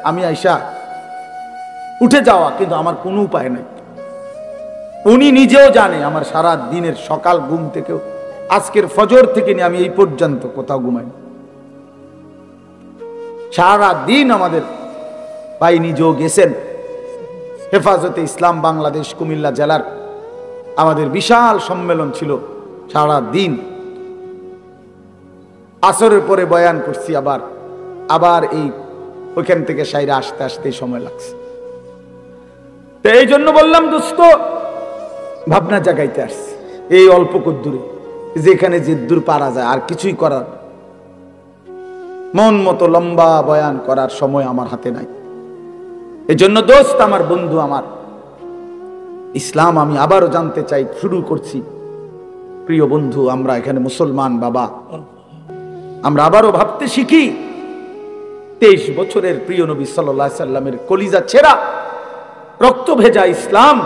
আমি আইসা উঠে যাওয়া, কিন্তু আমার কোনো উপায় নাই। উনি নিজেও জানে আমার সারা দিনের সকাল ঘুম থেকেও, আজকের ফজর থেকে নিয়ে আমি এই পর্যন্ত কোথাও ঘুমাই, সারা দিন আমাদের ভাই নিজেও গেছেন। হেফাজতে ইসলাম বাংলাদেশ কুমিল্লা জেলার আমাদের বিশাল সম্মেলন ছিল, সারা দিন আসরের পরে বয়ান করছি, আবার এই ওইখান থেকে সাইরা আসতে আসতে সময় লাগছে। তো এই জন্য বললাম দোস্ত, ভাবনা জাগাইতে আসছি এই অল্প দূরে, যেখানে যে দূর পারা যায়, আর কিছুই করার, মন মতো লম্বা বয়ান করার সময় আমার হাতে নাই। এই জন্য দোস্ত, আমার বন্ধু, আমার ইসলাম আমি আবারও জানতে চাই, শুরু করছি। প্রিয় বন্ধু, আমরা এখানে মুসলমান বাবা, আমরা আবারও ভাবতে শিখি। 23 বছরের প্রিয় নবী সাল্লাল্লাহু আলাইহি সাল্লামের কলিজা ছেঁড়া রক্ত ভেজা ইসলাম,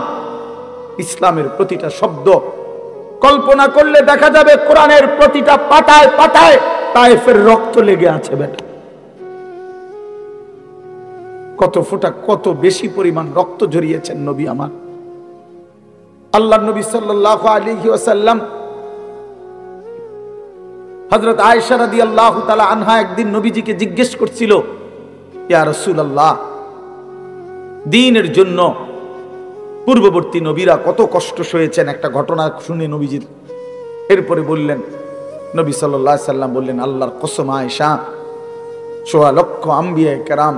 ইসলামের প্রতিটা শব্দ কল্পনা করলে দেখা যাবে কোরআনের প্রতিটা পাতায় পাতায় তায়েফের রক্ত লেগে আছে। বেটা, কত ফোঁটা, কত বেশি পরিমাণ রক্ত ঝরিয়েছেন নবী আমার। আল্লাহর নবী সাল্লাল্লাহু আলাইহি ওয়াসাল্লাম, হযরত আয়েশা রাদিয়াল্লাহু তাআলা আনহা একদিন নবীজিকে জিজ্ঞেস করছিল, ইয়া রাসূলুল্লাহ, দ্বীনের জন্য পূর্ববর্তী নবীরা কত কষ্ট সয়েছেন, একটা ঘটনা শুনে নবীজির। এরপরে বললেন, নবী সাল্লাল্লাহু আলাইহি সাল্লাম বললেন, আল্লাহর কসম আয়েশা, ১৬ লক্ষ আম্বিয়া কেরাম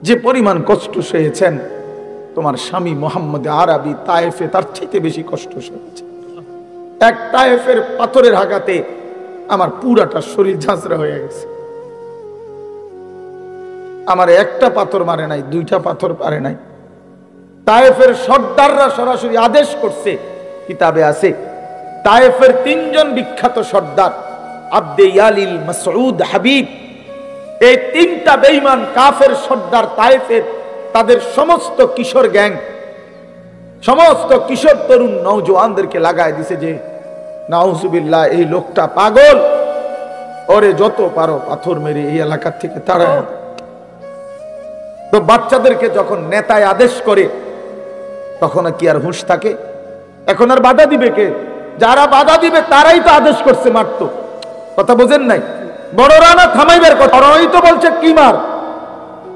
যে পরিমাণ কষ্ট সয়েছেন, তোমার স্বামী মুহাম্মদ আরবি তায়েফে তার চাইতে বেশি কষ্ট সয়েছে। এক তায়েফের পাথরের আঘাতে আমার পুরাটা শরীর ঝাঁঝরা হয়ে গেছে। আমার একটা পাথর মারে নাই, দুইটা পাথর পারে নাই। তায়েফের সর্দাররা সরাসরি আদেশ করছে, কিতাবে আছে, তায়েফের 3 জন বিখ্যাত সর্দার, আব্দে ইয়ালিল, মাসউদ, হাবিব, এই 3টা বেঈমান কাফের সর্দার তায়েফের, তাদের সমস্ত কিশোর গ্যাং, সমস্ত কিশোর তরুণ নওজোয়ানদেরকে লাগায় দিছে যে নাউজুবিল্লাহ, এই লোকটা পাগল, ওরে যত পারো পাথর মেরে এই এলাকা থেকে তাড়ায়। তো বাচ্চাদেরকে যখন নেতায় আদেশ করে, তখন কি আর হুঁশ থাকে? এখন আর বাধা দিবে কে? যারা বাধা দিবে তারাই তো আদেশ করছে মারতো। কথা বোঝেন নাই? বড়রা না থামাইবার কথা, ওরাই তো বলছে কি মার,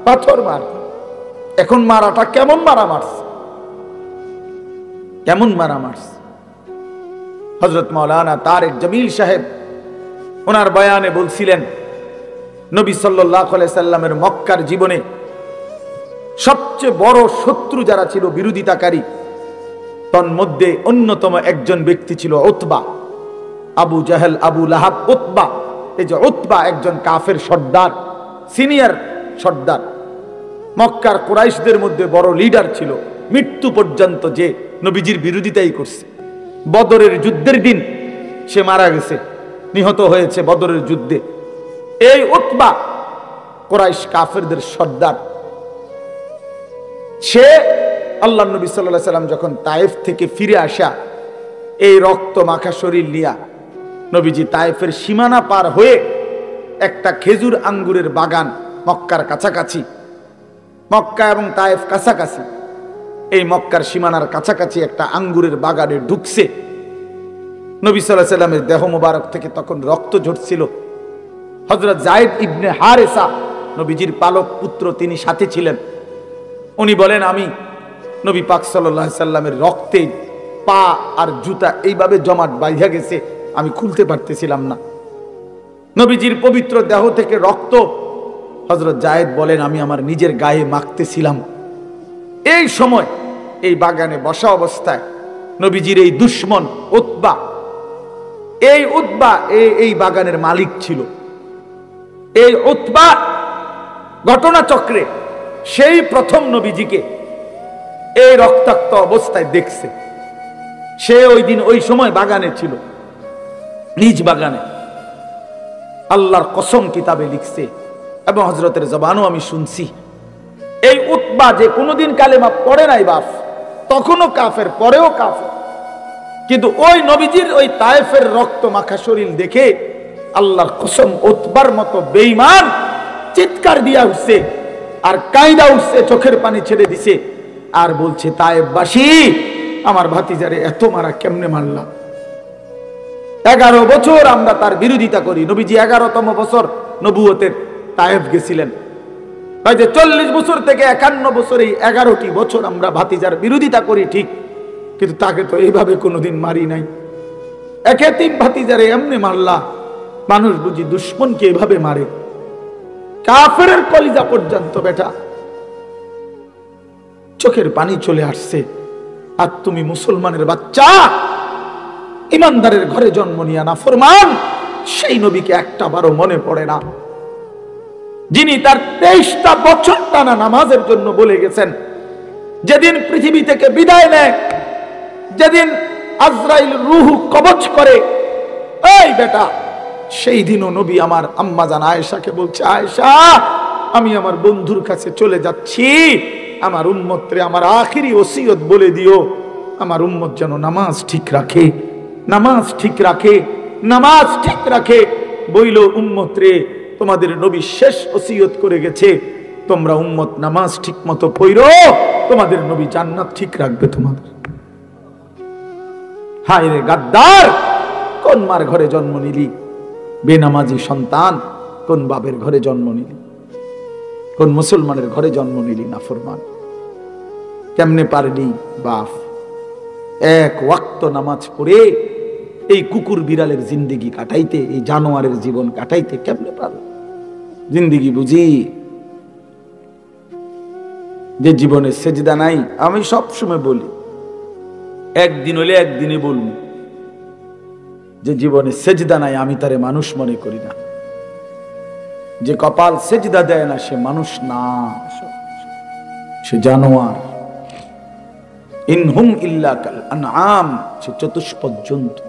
পাথর মার। এখন মারাটা কেমন মারা মারছে, কেমন মারা মারছে। হযরত মাওলানা তারেক জামিল সাহেব ওনার বয়ানে বলছিলেন, নবী সাল্লাল্লাহু আলাইহি সাল্লামের মক্কার জীবনে সবচেয়ে বড় শত্রু যারা ছিল, বিরোধিতাকারী, তন্মধ্যে অন্যতম একজন ব্যক্তি ছিল উতবা, আবু জাহেল, আবু লাহাব, উতবা। এই যে উতবা একজন কাফের সর্দার, সিনিয়র সর্দার, মক্কার কুরাইশদের মধ্যে বড় লিডার ছিল, মৃত্যু পর্যন্ত যে নবীজির বিরোধিতাই করছে। বদরের যুদ্ধের দিন সে মারা গেছে, নিহত হয়েছে বদরের যুদ্ধে। এই উতবা কুরাইশ কাফেরদের সর্দার। সে আল্লাহর নবী সাল্লাল্লাহু আলাইহি সাল্লাম যখন তায়েফ থেকে ফিরে আসা, এই রক্ত মাখা শরীর নিয়া নবীজি তায়েফের সীমানা পার হয়ে একটা খেজুর আঙ্গুরের বাগান, মক্কার কাছাকাছি, মক্কা এবং তায়েফ কাছাকাছি, এই মক্কার সীমানার কাছাকাছি একটা আঙ্গুরের বাগানে ঢুকছে। নবী সাল্লাল্লাহু আলাইহি সাল্লামের দেহ মোবারক থেকে তখন রক্ত ঝরছিল। হযরত যায়েদ ইবনে হারেসা, নবীজির পালক পুত্র, তিনি সাথে ছিলেন। উনি বলেন, আমি নবী পাক সাল্লাল্লাহু আলাইহি সাল্লামের রক্তে পা আর জুতা এইভাবে জমাট বাঁধা গেছে, আমি খুলতে পারতেছিলাম না। নবীজির পবিত্র দেহ থেকে রক্ত, হযরত যায়েদ বলেন, আমি আমার নিজের গায়ে মাখতেছিলাম। এই সময় এই বাগানে বসা অবস্থায় নবীজির এই দুশমন উতবা এই উতবা এই বাগানের মালিক ছিল। এই উতবা ঘটনাচক্রে সেই প্রথম নবীজিকে এই রক্তাক্ত অবস্থায় দেখছে। সে ওই সময় বাগানে ছিল, নিজ বাগানে। আল্লাহর কসম কিতাবে লিখছে এবং হযরতের জবানও আমি শুনছি, এই উতবা যে কোনোদিন কালেমা পড়ে নাই বাপ, তখনও কাফের, পরেও কাফের, কিন্তু ওই নবীজির ওই তায়েফের রক্ত মাখা শরীর দেখে আল্লাহর কসম উতবার মতো বেঈমান চিৎকার দিয়া উঠছে আর কাইদা উঠছে, চোখের পানি ছেড়ে দিছে আর বলছে, তায়েফবাসী আমার ভাতিজারে এত মারা কেমনে মারলা? 11 বছর আমরা তার বিরোধিতা করি। নবীজি 11তম বছর নবুয়তের তায়েফ গেছিলেন। 40 বছর থেকে 51 বছর, এই 11টি বছর আমরা ভাতিজার বিরোধিতা করি ঠিক, কিন্তু তাকে তো এইভাবে কোনোদিন মারি নাই। একে তিন ভাতিজারে এমনি মারলা, মানুষ বুঝি দুশ্মনকে এভাবে মারে? কাফেরের কলিজা পর্যন্ত বেটা চোখের পানি চলে আসছে। আর তুমি মুসলমানের বাচ্চা, ইমানদারের ঘরে জন্ম নিয়া নাফরমান, সেই নবীকে একটা বারও মনে পড়ে না, যিনি তার 23টা বছর টানা নামাজের জন্য বলে গেছেন। যেদিন পৃথিবী থেকে বিদায় নেয়, যেদিন আজরাইল রূহ কবজ করে, এই বেটা সেই দিনও নবী আমার আম্মা জান আয়েশাকে বলছে, আয়েশা আমি আমার বন্ধুর কাছে চলে যাচ্ছি, আমার উম্মতরে আমার আখিরি ওসিয়ত বলে দিও, আমার উম্মত যেন নামাজ ঠিক রাখে, নামাজ ঠিক রাখে, নামাজ ঠিক রাখে। বইল, উম্মত রে, তোমাদের নবী শেষ ওসিয়ত করে গেছে, তোমরা উম্মত নামাজ ঠিক মতো পড়ো, তোমাদের নবী জান্নাত ঠিক রাখবে তোমাদের। হায় রে গাদ্দার, কোন মার ঘরে জন্ম নিলি? বেনামাজি সন্তান, কোন বাপের ঘরে জন্ম নিলি? কোন মুসলমানের ঘরে জন্ম নিলি? নাফরমান, কেমনে পারলি বাপ এক ওয়াক্ত নামাজ পড়ে এই কুকুর বিড়ালের জিন্দেগি কাটাইতে, এই জানোয়ারের জীবন কাটাইতে কেমনে পারল? জিন্দেগি বুঝি যে জীবনে সেজদা নাই? আমি সব সময় বলি, একদিন হলে একদিনে বলবো, যে জীবনে সেজদা নাই আমি তারে মানুষ মনে করি না। যে কপাল সেজদা দেয় না সে মানুষ না, সে জানোয়ার। ইনহুম ইল্লা কাল আনআম, সে চতুষ্পদ জন্তু।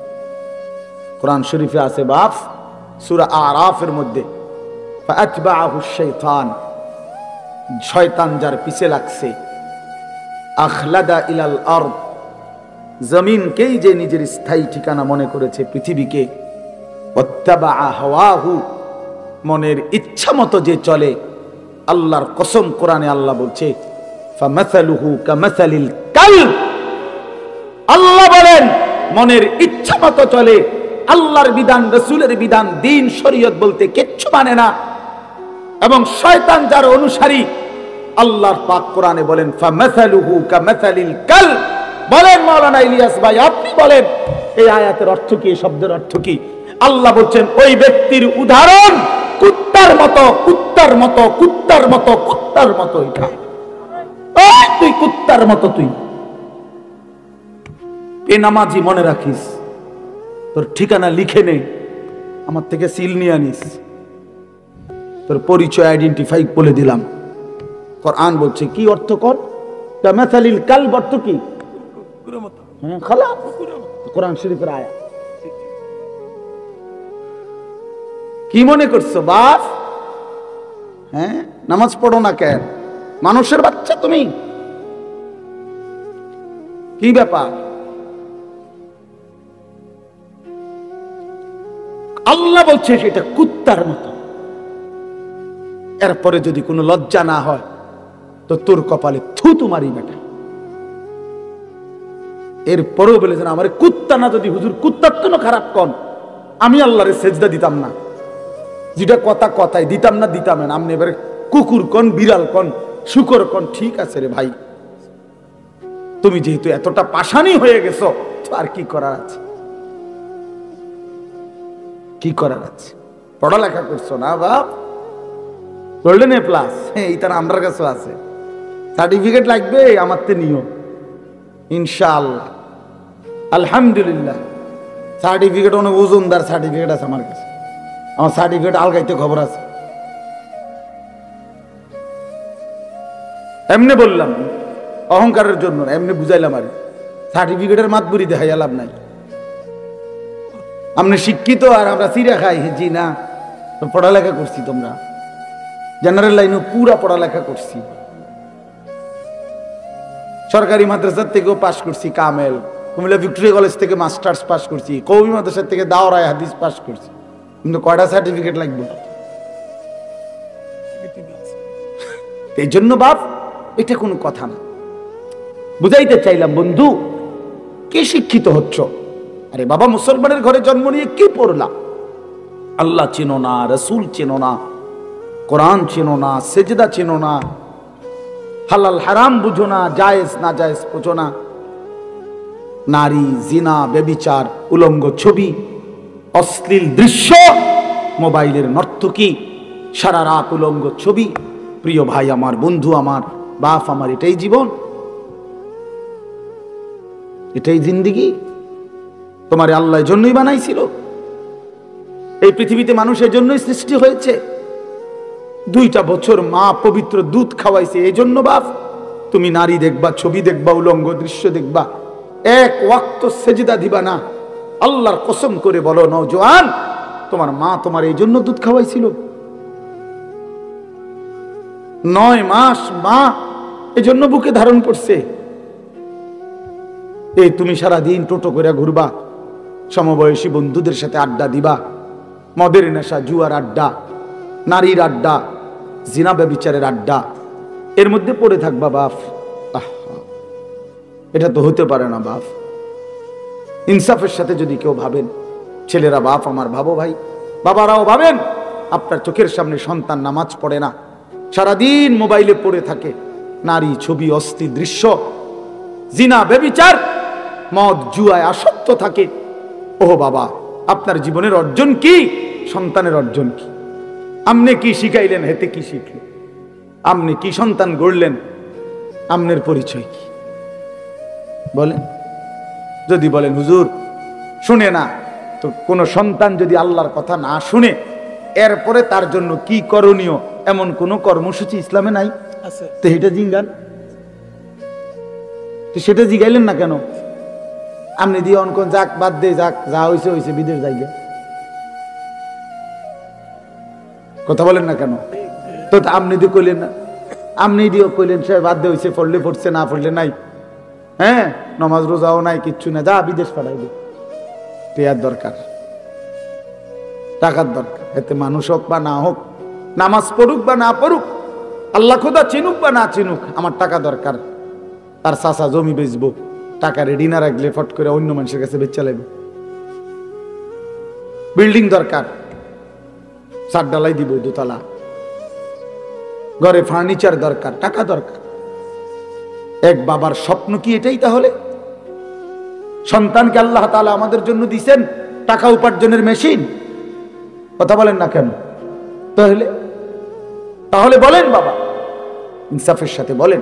কোরআন শরীফে আছে বাপ, সূরা আরাফের মধ্যে, ফাআতবাআহু শাইতান, শয়তান যার পিছে লাগছে, আখলাদা ইলাল আরদ, জমিনকেই যে নিজের স্থায়ী ঠিকানা মনে করেছে, পৃথিবীকে, ওয়াত্তাবাআ হাওয়াহু, মনের ইচ্ছা মতো যে চলে। আল্লাহর কসম, কোরআনে আল্লাহ বলছে, ফামাসালুহু কামাসালিল কালব, আল্লাহ বলেন মনের ইচ্ছা মতো চলে, আল্লাহর বিধান, রাসূলের বিধান, দ্বীন, শরীয়ত বলতে কিচ্ছু মানে না। এবং শয়তান যার অনুসারী, আল্লাহর পাক কোরআনে বলেন ফামাসালুহু কামাসালিল কালব। বলেন মাওলানা ইলিয়াস ভাই, আপনি বলেন এই আয়াতের অর্থ কি, এই শব্দের অর্থ কি? আল্লাহ বলছেন ওই ব্যক্তির উদাহরণ কুত্তার মতো, কুত্তার মতো, কুত্তার মতো, কুত্তার মতো। এটা তুই কুত্তার মতো, তুই বেনামাজি, মনে রাখিস, তোর ঠিকানা লিখে নে, আমার থেকে সিল নিয়ে আনিস, তোর পরিচয় আইডেন্টিফাই বলে দিলাম। কোরআন বলছে কি অর্থ? কর কামাসালিল কালব অর্থ কি? কোরআন শরীফের আয়াত। কি মনে করছো বাপ? হ্যাঁ, নামাজ পড়ো না কেন? মানুষের বাচ্চা তুমি, কি ব্যাপার? আল্লাহ বলছে সেটা কুত্তার মতো। এরপরে যদি কোনো লজ্জা না হয় তো তোর কপালে থুতু মারি বেটা। এরপরেও বলেছেন আমার কুত্তা না, যদি হুজুর কুত্তার তো খারাপ কন, আমি আল্লাহরে সেজদা দিতাম না। যেটা কথা কথাই দিতাম না, দিতাম না। আপনি এবারে কুকুর কন, বিড়াল কন, শুকর কন, ঠিক আছে রে ভাই, তুমি যেহেতু এতটা পাষাণী হয়ে গেছো, তো আর কি করার আছে? কি করার আছে? পড়ালেখা করছো না বাপ, গোল্ডেন এ প্লাস, এইটা আমার কাছে আছে, সার্টিফিকেট লাগবে আমার তে নিও ইনশাআল্লাহ। আলহামদুলিল্লাহ, সার্টিফিকেট অনেক ওজনদার সার্টিফিকেট আছে আমার কাছে, আমার সার্টিফিকেট আলগাইতে খবর আছে। এমনি বললাম অহংকারের জন্য, এমনি বুঝাইলাম। আর সার্টিফিকেটের মাতবুরি দেখাই লাভ নাই। আপনি শিক্ষিত আর আমরা চিরা খাই, জি না। পড়ালেখা করছি, তোমরা জেনারেল লাইনে পুরা পড়ালেখা করছি, সরকারি মাদ্রাসার থেকেও পাশ করছি, কামেল কুমিল্লা ভিক্টোরিয়া কলেজ থেকে মাস্টার্স পাস করছি, কওমি মাদ্রাসা থেকে দাওরায়ে হাদিস পাস করছি, কিন্তু কয়টা সার্টিফিকেট লাগবে? এই জন্য বাপ এটা কোনো কথা না। বুঝাইতে চাইলাম বন্ধু, কে শিক্ষিত হচ্ছ? আরে বাবা, মুসলমানের ঘরে জন্ম নিয়ে কি পড়লা? আল্লাহ চেনো না, রসুল চেনো না, কোরআন চেনো না, সেজদা চেনো না, হালাল হারাম বুঝো না, জায়েজ না জায়েজ বুঝো না। নারী, জিনা, ব্যভিচার, উলঙ্গ ছবি, অশ্লীল দৃশ্য, মোবাইলের নর্তকী, সারা রাত উলঙ্গ ছবি। প্রিয় ভাই আমার, বন্ধু আমার, বাপ আমার, এটাই জীবন, এটাই জিন্দিগি? তোমার আল্লাহ জন্যই বানাইছিল, এই পৃথিবীতে মানুষের জন্যই সৃষ্টি হয়েছে। 2টা বছর মা পবিত্র দুধ খাওয়াইছে, এই জন্য বাপ তুমি নারী দেখবা, ছবি দেখবা, উলঙ্গ দৃশ্য দেখবা, এক ওয়াক্ত সেজদা দিবা না। আল্লাহর কসম করে বলো নওজোয়ান, তোমার মা তোমার এই জন্য দুধ খাওয়াইছিল? 9 মাস মা এই জন্য বুকে ধারণ করছে। এই তুমি সারা দিন টোটো করে ঘুরবা, সমবয়সী বন্ধুদের সাথে আড্ডা দিবা, মদের নেশা, জুয়ার আড্ডা, নারীর আড্ডা, জিনা ব্যভিচারের আড্ডা, এর মধ্যে পড়ে থাকবা বাপ। এটা তো হতে পারে না বাপ। ইনসাফের সাথে যদি কেউ ভাবেন, ছেলেরা বাপ আমার ভাবো ভাই, বাবারাও ভাবেন, আপনার চোখের সামনে সন্তান নামাজ পড়ে না, সারাদিন মোবাইলে পড়ে থাকে, নারী, ছবি, অশ্লীল দৃশ্য, জিনা ব্যভিচার, মদ জুয়ায় আসক্ত থাকে। ও বাবা, আপনার জীবনের অর্জন কি? সন্তানের অর্জন কি? আপনি কি শিখাইলেন, হেতে কি শিখলেন? আপনি কি সন্তান গড়লেন? আপনার পরিচয় কি বলেন? যদি বলেন হুজুর শুনে না, তো কোন সন্তান যদি আল্লাহর কথা না শুনে, এরপরে তার জন্য কি করণীয় এমন কোন কর্মসূচি ইসলামে নাই? তো এটা জিঙ্গান, তো সেটা জিগাইলেন না কেন? আপনি দিয়ে অনকন যাক, বাদ দে, যাক, যা হয়েছে হয়েছে, বিদেশ যাইবে, কথা বলেন না কেন? তো আপনি দিয়ে কইলেন না, আপনি দিয়ে কইলেন সে বাদ দিয়ে হয়েছে, পড়লে পড়ছে, না পড়লে নাই, হ্যাঁ নমাজ রোজাও নাই, কিচ্ছু না, যা বিদেশ পাঠাইবে। টেয়ার দরকার, টাকার দরকার, এতে মানুষ হোক বা না হোক, নামাজ পড়ুক বা না পড়ুক, আল্লাহ খোদা চিনুক বা না চিনুক, আমার টাকা দরকার। তার চাচা জমি বেচবো, টাকা রেডি না রাখলে ফট করে অন্য মানুষের কাছে বেচা লাগবে। বিল্ডিং দরকার, ছাদ ঢালাই দিব 2 তলা, ঘরে ফার্নিচার দরকার, টাকা দরকার। এক বাবার স্বপ্ন কি এটাই? তাহলে সন্তানকে আল্লাহ তাআলা আমাদের জন্য দিয়েছেন টাকা উপার্জনের মেশিন, কথা বলেন না কেন? তাহলে বলেন বাবা, ইনসাফের সাথে বলেন।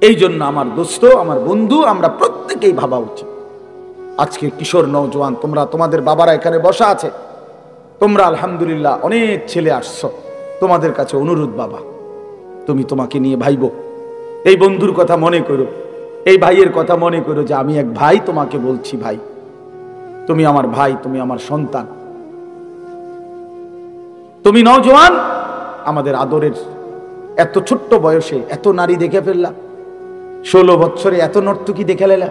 এই জন্য আমার দোস্ত, আমার বন্ধু, আমরা প্রত্যেকেই ভাবা উচিত। আজকে কিশোর নওজোয়ান, তোমরা, তোমাদের বাবারা এখানে বসা আছে, তোমরা আলহামদুলিল্লাহ অনেক ছেলে আসছো, তোমাদের কাছে অনুরোধ বাবা, তুমি তোমাকে নিয়ে ভাইবো, এই বন্ধুর কথা মনে করো, এই ভাইয়ের কথা মনে করো, যে আমি এক ভাই তোমাকে বলছি, ভাই তুমি আমার ভাই, তুমি আমার সন্তান, তুমি নওজোয়ান, আমাদের আদরের। এত ছোট্ট বয়সে এত নারী দেখে ফেললা, 16 বছরে এত নর্তকী দেখে ফেললা,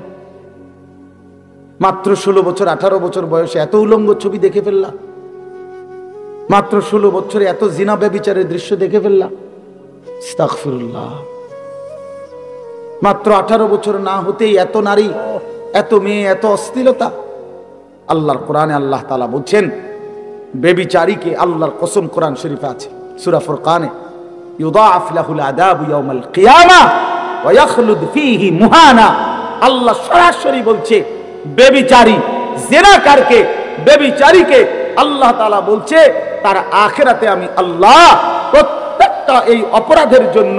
মাত্র 16 বছর 18 বছর বয়সে এত উলঙ্গ ছবি দেখে ফেললা, মাত্র 16 বছরে এত জিনা ব্যভিচারের দৃশ্য দেখে ফেললা। আস্তাগফিরুল্লাহ। মাত্র 18 বছর না হতেই এত নারী, এত মেয়ে, এত অশ্লীলতা। আল্লাহর কোরআনে আল্লাহ তাআলা বলছেন, ব্যভিচারীকে আল্লাহর কসম কোরআন শরীফে আছে সূরা ফুরকানে, ইউদাআফ লাহুল আযাবু ইয়াওমাল কিয়ামাহ ওয়া ইয়াখলুদ ফীহি মুহানা। আল্লাহ সরাসরি বলছে, ব্যভিচারী, জিনাকারকে, ব্যভিচারীকে আল্লাহ তাআলা বলছে তার আখিরাতে আমি আল্লাহ প্রত্যেক প্রত্যেকটা এই অপরাধের জন্য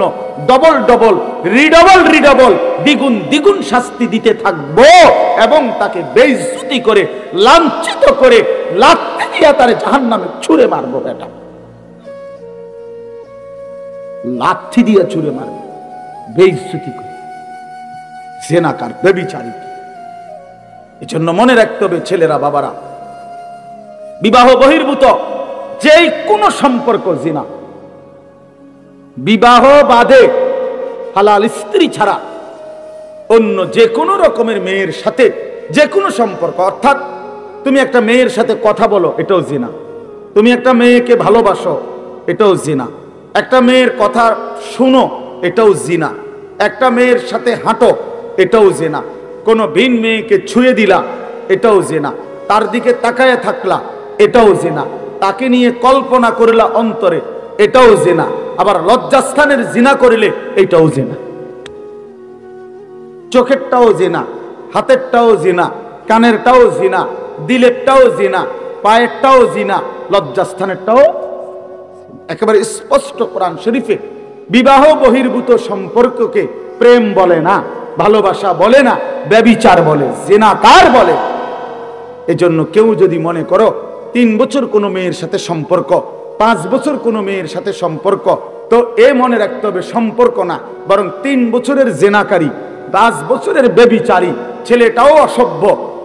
ডবল ডবল রিডবল দ্বিগুণ দ্বিগুণ শাস্তি দিতে থাকবো এবং তাকে বেইজ্জতি করে লাঞ্ছিত করে লাথি দিয়ে তার জাহান্নামে ছুঁড়ে মারবো। এটা লাথি দিয়ে ছুঁড়ে মারবো, বেইজ্জতি করে, জেনাকার, ব্যভিচারী। এজন্য মনে রাখতে হবে ছেলেরা, বাবারা, বিবাহ বহির্ভূত যেই কোনো সম্পর্ক জিনা, বিবাহ বাদে হালাল স্ত্রী ছাড়া অন্য যে কোনো রকমের মেয়ের সাথে যে কোনো সম্পর্ক, অর্থাৎ তুমি একটা মেয়ের সাথে কথা বলো, এটাও জিনা। তুমি একটা মেয়েকে ভালোবাসো, এটাও জিনা। একটা মেয়ের কথা শুনো, এটাও জিনা। একটা মেয়ের সাথে হাঁটো, এটাও জিনা। কোনো ভিন মেয়েকে ছুঁয়ে দিলা, এটাও জিনা। তার দিকে তাকায় থাকলা, এটাও জিনা। তাকে নিয়ে কল্পনা করলা অন্তরে, এটাও জিনা। আবার লজ্জাস্থানের জিনা করিলে এটাও জিনা। চোখেরটাও জিনা, হাতেরটাও জিনা, কানেরটাও জিনা, দিলেরটাও জিনা, পায়েরটাও জিনা, লজ্জাস্থানেরটাও। একেবারে স্পষ্ট কোরআন শরীফে বিবাহ বহির্ভূত সম্পর্ককে প্রেম বলে না, ভালোবাসা বলে না, ব্যভিচার বলে, জিনাকার বলে। এজন্য কেউ যদি মনে করো 3 বছর কোনো মেয়ের সাথে সম্পর্ক, 5 বছর কোনো মেয়ের সাথে সম্পর্ক, তো এ মনে রাখতে হবে সম্পর্ক না, বরং 3 বছরের জিনাকারী, 5 বছরের ব্যভিচারী। ছেলেটাও অসভ্য,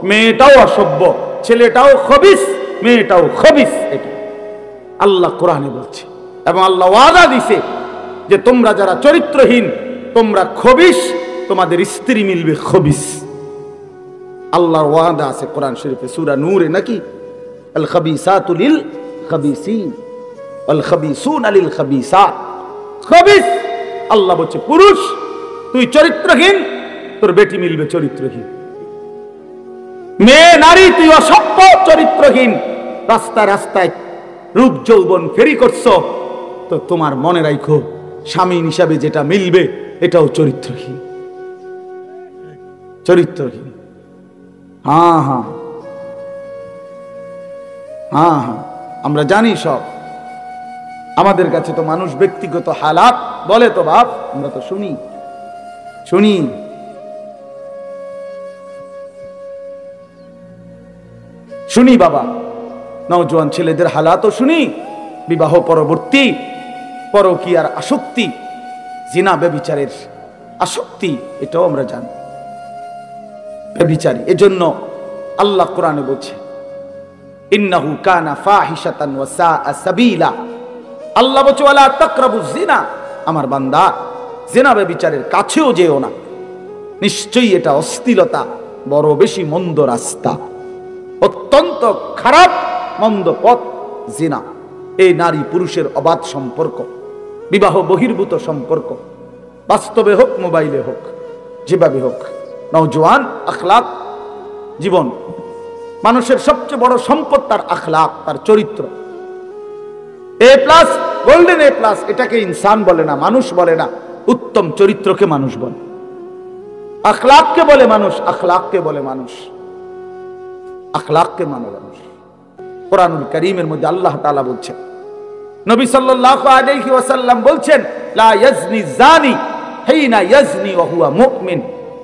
মেয়েটাও অসভ্য, ছেলেটাও খবিস, মেয়েটাও খবিস। এটা আল্লাহ কোরআনে বলছে, এবং আল্লাহ ওয়াদা দিছে যে তোমরা যারা চরিত্রহীন, তোমরা খবিস, তোমাদের স্ত্রী মিলবে খবিস। আল্লাহর ওয়াদা আছে কোরআন শরীফে, সূরা নূরে নাকি, আল খাবিসাতু লিল খাবিসিন ওয়াল খাবিসুনা লিল খাবিসাত। খবিস আল্লাহ বলছে পুরুষ তুই চরিত্রহীন, তোর বেটি মিলবে চরিত্রহীন। মেয়ে নারী তুই অসভ্য চরিত্রহীন, রাস্তায় রাস্তায় রূপ যৌবন ফেরি করছো, তো তোমার মনে রাখো স্বামী হিসাবে যেটা মিলবে এটাও চরিত্রহীন। চরিত্রহীন। হ্যাঁ হ্যাঁ হ্যাঁ হ্যাঁ, আমরা জানি সব। আমাদের কাছে তো মানুষ ব্যক্তিগত হালাত বলে, তো বাপ আমরা তো শুনি শুনি। শুনি বাবা, নওজোয়ান ছেলেদের হালাতও শুনি, বিবাহ পরবর্তী পরকীয়ার আসক্তি, জিনা ব্যভিচারের আসক্তি, এটাও আমরা জানি। ব্যভিচারী, এজন্য আল্লাহ কোরআনে বলছে ইন্নাহু কানা ফাহিশাতান ওয়া সাআ সাবিলা। আল্লাহ বলছে ওয়ালা তাকরাবুজ জিনা, আমার বান্দা জিনা ব্যভিচারের কাছেও যেও না, নিশ্চয়ই এটা অশ্লীলতা, বড় বেশি মন্দ রাস্তা, অত্যন্ত খারাপ মন্দ পথ জিনা। এই নারী পুরুষের অবাধ সম্পর্ক, বিবাহ বহির্ভূত সম্পর্ক, বাস্তবে হোক মোবাইলে হোক, যেভাবে হোক, নওজোয়ান আখলাক জীবন। মানুষের সবচেয়ে বড় সম্পদ তার আখলাক, তার চরিত্র। এ প্লাস, গোল্ডেন এ প্লাস, এটাকে ইনসান বলে না, মানুষ বলে না, উত্তম চরিত্রকে মানুষ বলে। আখলাককে বলে মানুষ, আখলাককে বলে মানুষ, আখলাককে মানে মানুষ। কোরআনুল কারীমের মধ্যে আল্লাহ তাআলা বলছেন, নবী সাল্লাল্লাহু আলাইহি ওয়াসাল্লাম বলছেন লা ইয়াজনি জানি হিনা ইয়াজনি ওয়া হুয়া মুমিন।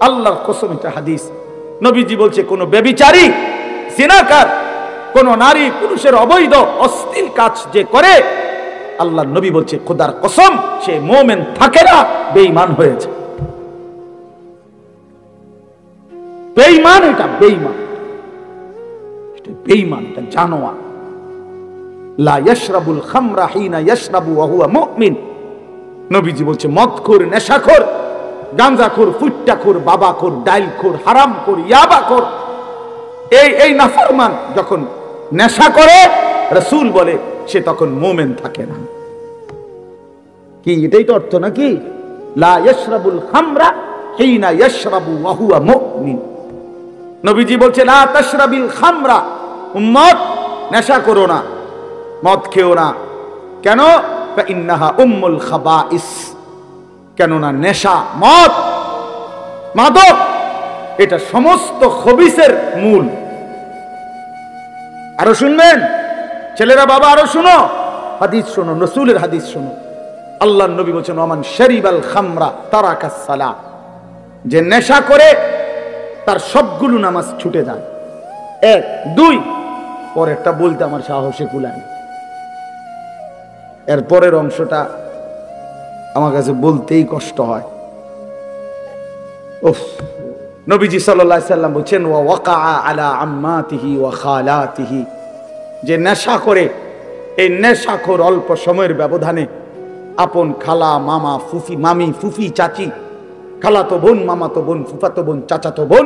আল্লাহর কসম, এটা হাদিস। নবীজি বলছে কোন ব্যভিচারী, জিনাকার, কোন নারী পুরুষের অবৈধ অশ্লীল কাজ যে করে, আল্লাহর নবী বলছে খোদার কসম সে মুমিন থাকে না, বেঈমান হয়েছে। বেঈমান, এটা বেঈমান, এটা বেঈমান, এটা জানোয়ার। লা ইয়াশরাবুল খামরা হিনা ইয়াশরাবু ওয়া হুয়া মুমিন। নবীজি বলছে মদখোর, নেশাখোর, গাঁজাখোর, ফুট্টাখোর, বাবাখোর, ডাইলখোর, হারামখোর, ইয়াবাখোর, এই নাফরমান যখন নেশা করে, রাসূল বলে সে তখন মুমিন থাকে না। কি এটাই তো অর্থ নাকি? লা ইয়াশরাবুল খামরা হিনা ইয়াশরাবু ওয়া হুয়া মুমিন। নবীজি বলছে লা তাশরাবিল খামরা, উম্মত নেশা করো না, মদ খেও না। কেন? ইন্নাহা উম্মুল খাবাইস। কেননা নেশা, মদ, মাদক, এটা সমস্ত খবিসের মূল। আরো শুনবেন ছেলেরা, বাবা আরো শুনো, হাদিস শোনো, রাসূলের হাদিস শোনো। আল্লাহর নবী বলেছেন ওমান শারিবাল খামরা তারাকাস সালাহ, যে নেশা করে তার সবগুলো নামাজ ছুটে যায়। এক, দুই, পরেরটা বলতে আমার সাহসে কুলায় না। এর পরের অংশটা আমার কাছে বলতেই কষ্ট হয়। উফ, নবীজি সাল্লাল্লাহু আলাইহি সাল্লাম বলেন ওয়া ওয়াকা আলা আম্মাতিহি ওয়া খালাতিহি, যে নেশা করে, এই নেশাখোর অল্প সময়ের ব্যবধানে আপন খালা, মামা, ফুফি, মামি, ফুফি, চাচি, খালাতো বোন, মামাতো বোন, ফুফাতো বোন, চাচাতো বোন,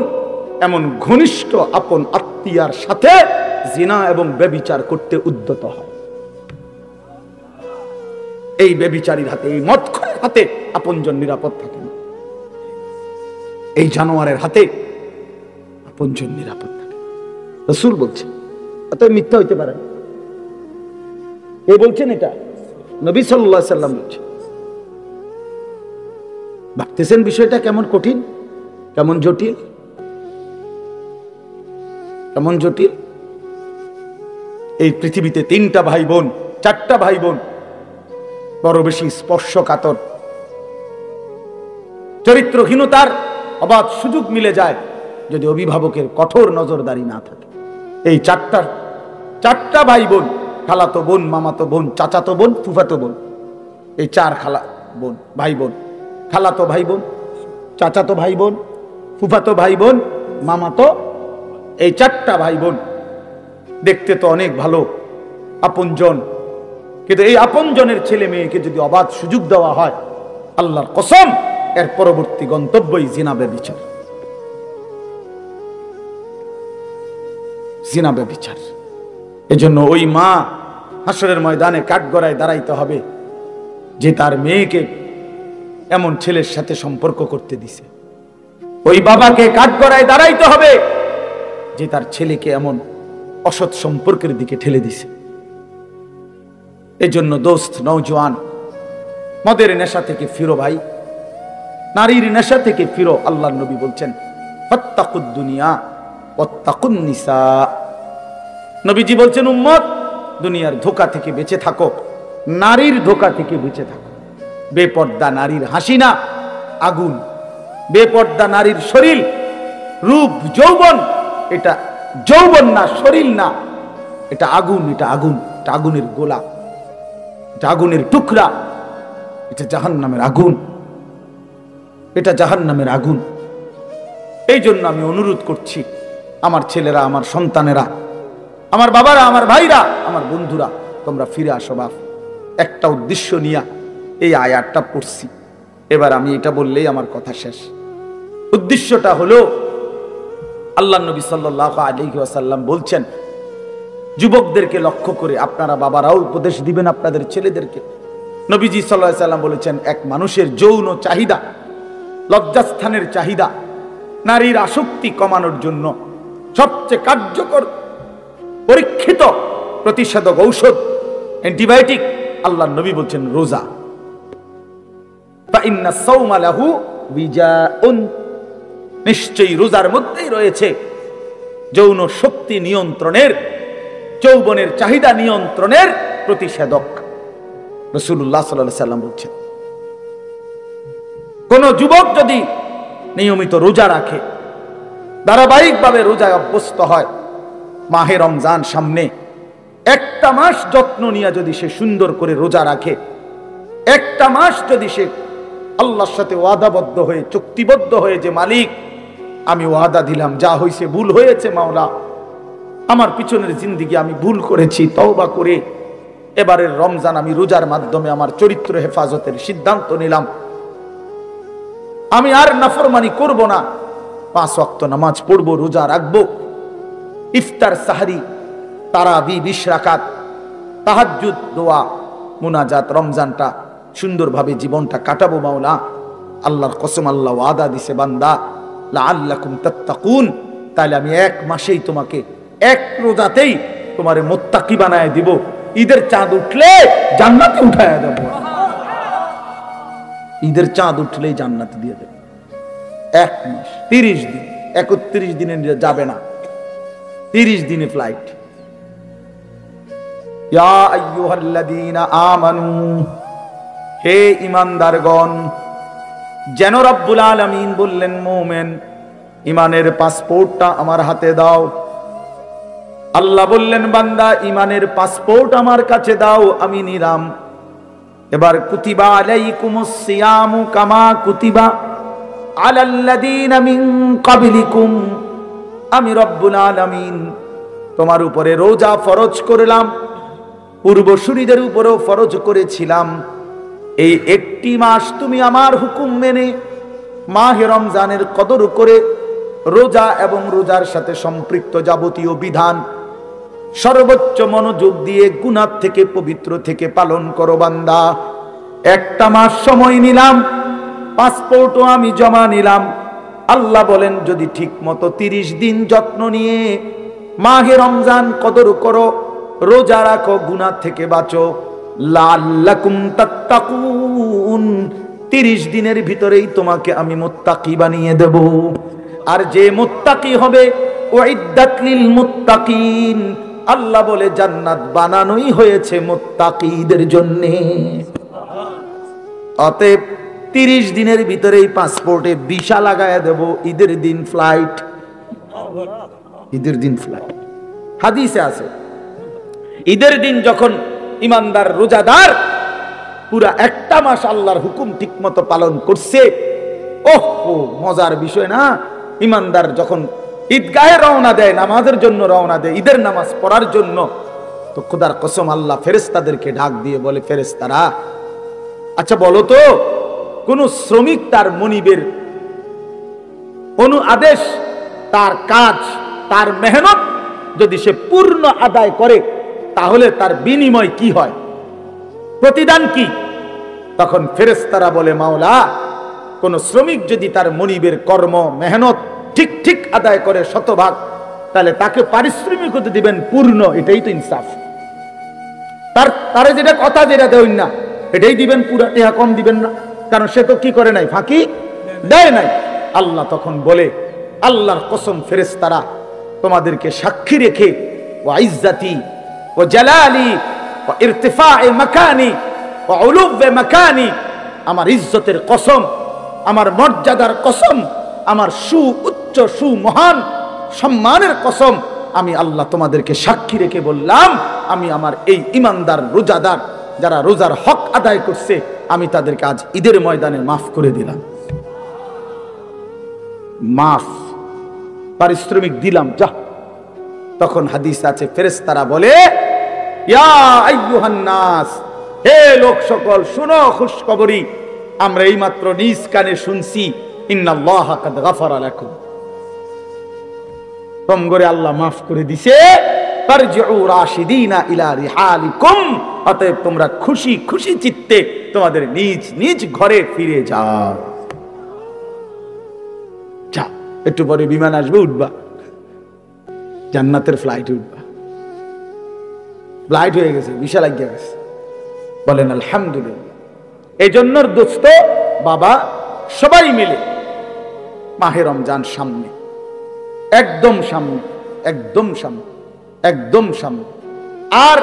এমন ঘনিষ্ঠ আপন আত্মীয়ার সাথে জিনা এবং ব্যভিচার করতে উদ্যত হয়। এই ব্যভিচারীর হাতে, এই মদখোরের হাতে আপনজন নিরাপদ থাকে না। এই জানোয়ারের হাতে আপনজন নিরাপদ থাকে। রাসূল বলছেন, এত মিথ্যা হইতে পারে না। কে বলছেন এটা? নবী সাল্লাল্লাহু আলাইহি সাল্লাম বলছেন। ভাবতেছেন বিষয়টা কেমন কঠিন, কেমন জটিল, কেমন জটিল। এই পৃথিবীতে 3টা ভাই বোন, 4টা ভাই বোন বড় বেশি স্পর্শকাতর, চরিত্রহীনতার অবাধ সুযোগ মিলে যায় যদি অভিভাবকের কঠোর নজরদারি না থাকে। এই 4টা ভাই বোন, খালাতো বোন, মামাতো বোন, চাচাতো বোন, ফুফাতো বোন, এই 4 খালা বোন, ভাই বোন, খালাতো ভাই বোন, চাচাতো ভাই বোন, ফুফাতো ভাই বোন, মামাতো, এই 4টা ভাই বোন দেখতে তো অনেক ভালো, আপনজন, কিন্তু এই আপনজনের ছেলে মেয়েকে যদি অবাধ সুযোগ দেওয়া হয়, আল্লাহর কসম এর পরবর্তী গন্তব্যই জিনা ব্যভিচার। জিনা ব্যভিচার। এজন্য ওই মা হাসরের ময়দানে কাঠগড়ায় দাঁড়াইতে হবে যে তার মেয়েকে এমন ছেলের সাথে সম্পর্ক করতে দিছে। ওই বাবাকে কাঠগড়ায় দাঁড়াইতে হবে যে তার ছেলেকে এমন অসৎ সম্পর্কের দিকে ঠেলে দিছে। এজন্য দোস্ত, নওজোয়ান, মদের নেশা থেকে ফিরো ভাই, নারীর নেশা থেকে ফিরো। আল্লাহর নবী বলছেন ফাত্তাকুদ দুনিয়া ওয়াত্তাকুন নিসা। নবীজি বলছেন উম্মত, দুনিয়ার ধোঁকা থেকে বেঁচে থাকো, নারীর ধোঁকা থেকে বেঁচে থাকো। বেপর্দা নারীর হাসি না, আগুন। বেপর্দা নারীর শরীর, রূপ, যৌবন, এটা যৌবন না, শরীর না, এটা আগুন। এটা আগুন, এটা আগুনের গোলা, এটা আগুনের টুকরা, এটা জাহান্নামের আগুন, এটা জাহান্নামের আগুন। এই জন্য আমি অনুরোধ করছি, আমার ছেলেরা, আমার সন্তানেরা, আমার বাবারা, আমার ভাইরা, আমার বন্ধুরা, তোমরা ফিরে আসো বাপ। একটা উদ্দেশ্য নিয়ে এই আয়াতটা পড়ছি, এবার আমি এটা বললেই আমার কথা শেষ। উদ্দেশ্যটা হলো আল্লাহ নবী সাল্লাল্লাহু আলাইহি ওয়াসাল্লাম বলছেন, যুবকদেরকে লক্ষ্য করে আপনারা বাবারাও উপদেশ দিবেন আপনাদের ছেলেদেরকে। নবীজি সাল্লাল্লাহু আলাইহি ওয়াসাল্লাম বলেছেন, এক মানুষের যৌন চাহিদা, লজ্জাস্থানের চাহিদা, নারীর আসক্তি কমানোর জন্য সবচেয়ে কার্যকর পরীক্ষিত প্রতিষেধক ঔষধ, অ্যান্টিবায়োটিক, আল্লাহর নবী বলছেন রোজা। ফাইন্না সাওমা লাহু বিজাউন, নিশ্চয়ই রোজার মধ্যেই রয়েছে যৌন শক্তি নিয়ন্ত্রণের, যৌবনের চাহিদা নিয়ন্ত্রণের প্রতিষেধক। রাসূলুল্লাহ সাল্লাল্লাহু আলাইহি ওয়াসাল্লাম বলছেন, কোন যুবক যদি নিয়মিত রোজা রাখে, ধারাবাহিকভাবে রোজায় অভ্যস্ত হয়, মাহে রমজান সামনে, একটা মাস যত্ন নিয়ে যদি সে সুন্দর করে রোজা রাখে, একটা মাস যদি সে আল্লাহর সাথে ওয়াদাবদ্ধ হয়ে, চুক্তিবদ্ধ হয়ে, যে মালিক আমি ওয়াদা দিলাম, যা হয়েছে ভুল হয়েছে মাওলা, আমার পিছনের জিন্দেগি আমি ভুল করেছি, তওবা করে এবারের রমজান আমি রোজার মাধ্যমে আমার চরিত্র হেফাজতের সিদ্ধান্ত নিলাম, আমি আর নাফরমানি করব না, 5 ওয়াক্ত নামাজ পড়বো, রোজা রাখবো, ইফতার, সাহরি, তারাবি 20 রাকাত, তাহাজ্জুদ, দোয়া, মুনাজাত, রমজানটা সুন্দরভাবে জীবনটা কাটাবো মাওলা। আল্লাহর কসম, আল্লাহ ওয়াদা দিছে বান্দা লাআল্লাকুম তাত্তাকুন, তাহলে আমি 1 মাসেই তোমাকে, 1 রোজাতেই তোমারে মুত্তাকি বানায় দিব, ঈদের চাঁদ উঠলে জান্নাতে উঠায় দেব। ঈদের চাঁদ উঠলেই জান্নাতে দিয়ে দেব। 1 মাস, 30 দিন, 31 দিনে যাবে না, 30 দিনে ফ্লাইট। ইয়া আইয়ুহাল্লাযীনা আমানু হে ঈমানদারগণ, যেন রব্বুল আলামিন বললেন মুমিন ঈমানের পাসপোর্টটা আমার হাতে দাও। আল্লাহ বললেন বান্দা ঈমানের পাসপোর্ট আমার কাছে দাও, আমি নিলাম। এবার কুতিবা আলাইকুমুস সিয়ামু কামা কুতিবা আলাল্লাযীনা মিন ক্বাবলিকুম, আমি রব্বুল আলামিন তোমার উপরে রোজা ফরজ করলাম, পূর্বসূরীদের উপরেও ফরজ করেছিলাম। এই একটি মাস তুমি আমার হুকুম মেনে মাহে রমজানের কদর করে রোজা এবং রোজার সাথে সম্পৃক্ত যাবতীয় বিধান সর্বোচ্চ মনোযোগ দিয়ে গুনাহ থেকে পবিত্র থেকে পালন করো বান্দা। একটা মাস সময় নিলাম, পাসপোর্টও আমি জমা নিলাম। আল্লাহ বলেন যদি ঠিক মতো 30 দিন যত্ন নিয়ে মাহে রমজান কদর করো, রোজা রাখো, গুনাহ থেকে বাঁচো, লাআল্লাকুম তাত্তাকুন, 30 দিনের ভিতরেই তোমাকে আমি মুত্তাকি বানিয়ে দেব। আর যে মুত্তাকি হবে উইদ্দাত লিল মুত্তাকিন, আল্লাহ বলে জান্নাত বানানোই হয়েছে মুত্তাকিদের জন্য। অতএব 30 দিনের ভিতরেই পাসপোর্টে ভিসা লাগায়া দেব, ঈদের দিন ফ্লাইট, ঈদের দিন ফ্লাইট। হাদিসে আছে ঈদের দিন যখন ইমানদার রোজাদার পুরা একটা মাস আল্লাহর হুকুম ঠিক মতো পালন করছে, ওহ মজার বিষয় না। ইমানদার যখন ঈদগাহে রওনা দেয়, নামাজের জন্য রওনা দেয়, ঈদের নামাজ পড়ার জন্য, তো খোদার কসম আল্লাহ ফেরেশতাদেরকে ডাক দিয়ে বলে, ফেরেশতারা আচ্ছা বলো তো, কোন শ্রমিক তার মনিবের কোন আদেশ, তার কাজ, তার মেহনত যদি সে পূর্ণ আদায় করে তাহলে তার বিনিময় কি হয়, প্রতিদান কি? তখন ফেরেশতারা বলে, মাওলা কোন শ্রমিক যদি তার মনিবের কর্ম মেহনত ঠিক ঠিক আদায় করে শতভাগ, তাহলে তাকে পারিশ্রমিক হতে দিবেন পূর্ণ, এটাই তো ইনসাফ। তারে যেটা কথা যেটা দেন না এটাই দিবেন, পুরো টাকা কম দিবেন না, কারণ সে তো কি করে নাই, ফাঁকি দেয় নাই। আল্লাহ তখন বলে, আল্লাহর কসম ফেরেশতারা তোমাদেরকে সাক্ষী রেখে, ওয়া ইজ্জতি ওয়া জালালি ওয়া ইরতিফা'i মাকানি ওয়া উলুব্বে মাকানি, আমার ইজ্জতের কসম, আমার মর্যাদার কসম, আমার সুউচ্চ সুমহান সম্মানের কসম, আমি আল্লাহ তোমাদেরকে সাক্ষী রেখে বললাম, আমি আমার এই ঈমানদার রোজাদার যারা রোজার হক আদায় করছে, আমি তাদেরকে আজ ঈদের ময়দানে মাফ করে দিলাম, মাফ, পারিশ্রমিক দিলাম, যা। তখন হাদিস আছে ফেরেশতারা বলে, ইয়া আইয়ুহান নাস, হে লোক সকল, শুনো খুশখবরি, আমরা এইমাত্র নিজ কানে শুনছি, ইন্নাল্লাহা কাদ গাফারা লাকুম, তোম করে আল্লাহ মাফ করে দিছে, তারজিউ রাশিদিনা ইলা রিহালিকুম, অতএব তোমরা খুশি খুশি চিত্তে তোমাদের নিজ নিজ ঘরে ফিরে যাও। যা, একটু পরে বিমান আসবে, উঠবা, জান্নাতের ফ্লাইটে উঠবা। ফ্লাইট হয়ে গেছে, ভিসা লাগিয়ে গেছে, বলেন আলহামদুলিল্লাহ। এই জন্য দোস্ত বাবা সবাই মিলে মাহে রমজান সামনে, একদম সামনে, একদম সামনে, একদম সামনে। আর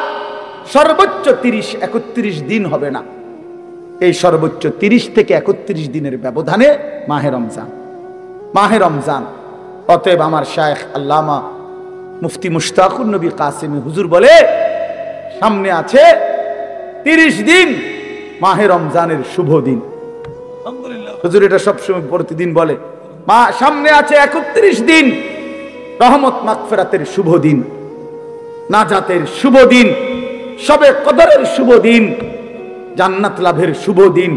সর্বোচ্চ 30-31 দিন হবে না, এই সর্বোচ্চ 30 থেকে 31 দিনের ব্যবধানে মাহে রমজান, মাহে রমজান। অতএব আমার শায়েখ আল্লামা মুফতি মুশতাকুর নবী কাসেমি হুজুর বলে, সামনে আছে 30 দিন মাহে রমজানের শুভ দিন। হুজুর এটা সবসময় প্রতিদিন বলে, মা সামনে আছে 31 দিন রহমত মাগফিরাতের শুভ দিন, নাজাতের শুভ দিন, শবে কদরের শুভ দিন, জান্নাত লাভের শুভ দিন,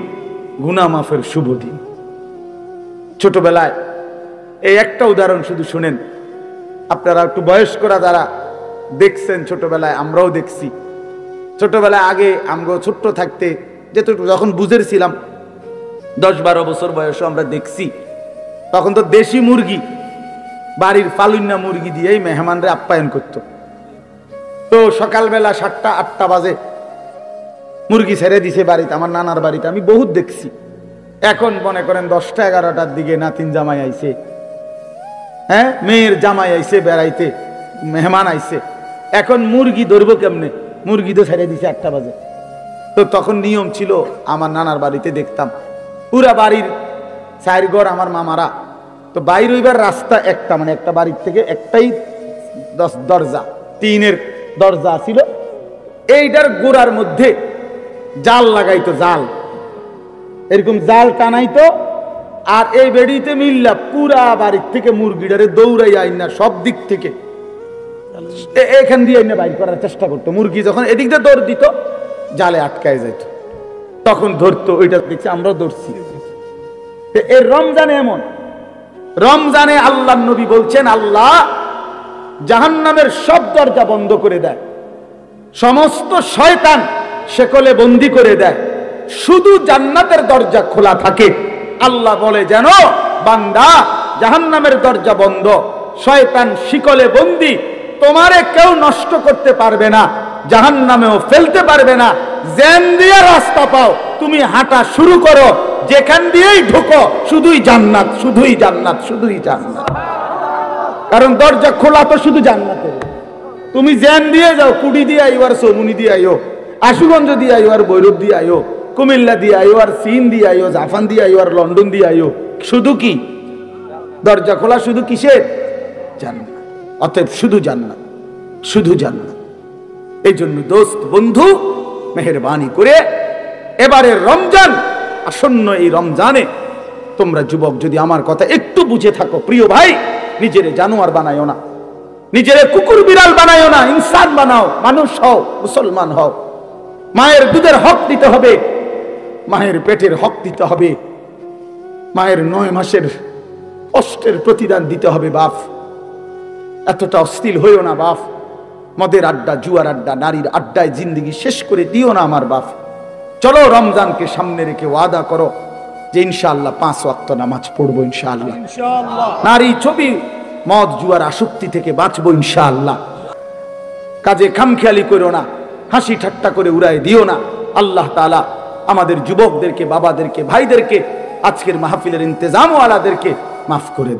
গুনাহ মাফের শুভ দিন। ছোটবেলায় এই একটা উদাহরণ শুধু শুনেন, আপনারা একটু বয়স্করা যারা দেখছেন, ছোটবেলায় আমরাও দেখছি। ছোটবেলায় আগে আমরা ছোট্ট থাকতে যেটুকু যখন বুঝেছিলাম, 10-12 বছর বয়সে আমরা দেখছি, তখন তো দেশি মুরগি, বাড়ির ফালুন্না মুরগি দিয়েই মেহমানরা আপ্যায়ন করত। তো সকালবেলা 7টা-8টা বাজে মুরগি ছেড়ে দিছে বাড়িতে, আমার নানার বাড়িতে আমি বহুত দেখছি। এখন মনে করেন 10টা-11টার দিকে নাতিন জামাই আইছে, হ্যাঁ মেয়ের জামাই আইছে বেড়াইতে, মেহমান আইছে, এখন মুরগি ধরবো কেমনে? মুরগি তো ছেড়ে দিছে 8টা বাজে, তো তখন নিয়ম ছিল, আমার নানার বাড়িতে দেখতাম পুরা বাড়ির চার ঘর আমার মামারা, তো বাইর হইবার রাস্তা একটা, মানে একটা বাড়ির থেকে একটাই দরজা, টিনের দরজা ছিল, এইটার গোড়ার মধ্যে জাল লাগাইতো, জাল এরকম জাল টানাইতো, আর এই বেড়িতে মিল্লা পুরা বাড়ির থেকে মুরগিটারে দৌড়াই আইনা সব দিক থেকে এখান দিয়ে আইনা বাইর করার চেষ্টা করতো। মুরগি যখন এদিক দিয়ে দৌড় দিত, জালে আটকায় যেত, তখন ধরতো। ওইটা দেখছি আমরাও ধরছি। এর রমজানে এমন, রমজানে আল্লাহ নবী বলছেন আল্লাহ জাহান্নামের সব দরজা বন্ধ করে দেয়, সমস্ত শয়তান শেকলে বন্দি করে দেয়, শুধু জান্নাতের দরজা খোলা থাকে। আল্লাহ বলে, যেন বান্দা জাহান্নামের দরজা বন্ধ, শয়তান শিকলে বন্দি, তোমারে কেউ নষ্ট করতে পারবে না, জাহান্নামেও ফেলতে পারবে না। যেন দিয়ে রাস্তা পাও তুমি হাঁটা শুরু করো, যেখান দিয়েই ঢুকো শুধুই জান্নাত, শুধুই জান্নাত, শুধুই জান্নাত। কারণ দরজা খোলা তো শুধু জান্নাতের। তুমি যেন দিয়ে যাও, কুড়ি দিয়ে আইও, আর চৌমুনি দিয়ে আইও, আশুগঞ্জ দিয়ে আইও, আর ভৈরব দিয়ে আইও, কুমিল্লা দিয়ে আইও, আর চীন দিয়ে আইও, জাপান দিয়ে আইও, আর লন্ডন দিয়ে আইও, শুধু কি দরজা খোলা? শুধু কিসের? জান্নাত। অতএব শুধু জান্নাত, শুধু জান্নাত। এই জন্য দোস্ত বন্ধু, মেহেরবানি করে এবারে রমজান আসন্ন, এই রমজানে তোমরা যুবক যদি আমার কথা একটু বুঝে থাকো, প্রিয় ভাই, নিজেরে জানোয়ার বানায়ও না, নিজেরে কুকুর বিড়াল বানায়ও না, ইনসান বানাও, মানুষ হও, মুসলমান হও। মায়ের দুধের হক দিতে হবে, মায়ের পেটের হক দিতে হবে, মায়ের 9 মাসের কষ্টের প্রতিদান দিতে হবে। বাপ, এতটা অস্থির হইও না বাপ। মদের আড্ডা, জুয়ার আড্ডা, নারীর আড্ডায় জিন্দগি শেষ করে দিও না আমার বাপ। চলো রমজানকে সামনে রেখে ওয়াদা করো যে ইনশাআল্লাহ 5 ওয়াক্ত নামাজ পড়বো, ইনশাআল্লাহ নারী, ছবি, মদ, জুয়ার আসক্তি থেকে বাঁচবো ইনশাআল্লাহ। কাজে খামখেয়ালি করো না, হাসি ঠাট্টা করে উড়ায় দিও না। আল্লাহ তাআলা আমাদের যুবকদেরকে, বাবাদেরকে, ভাইদেরকে, আজকের মাহফিলের ইন্তেজামওয়ালাদেরকে মাফ করে দেয়।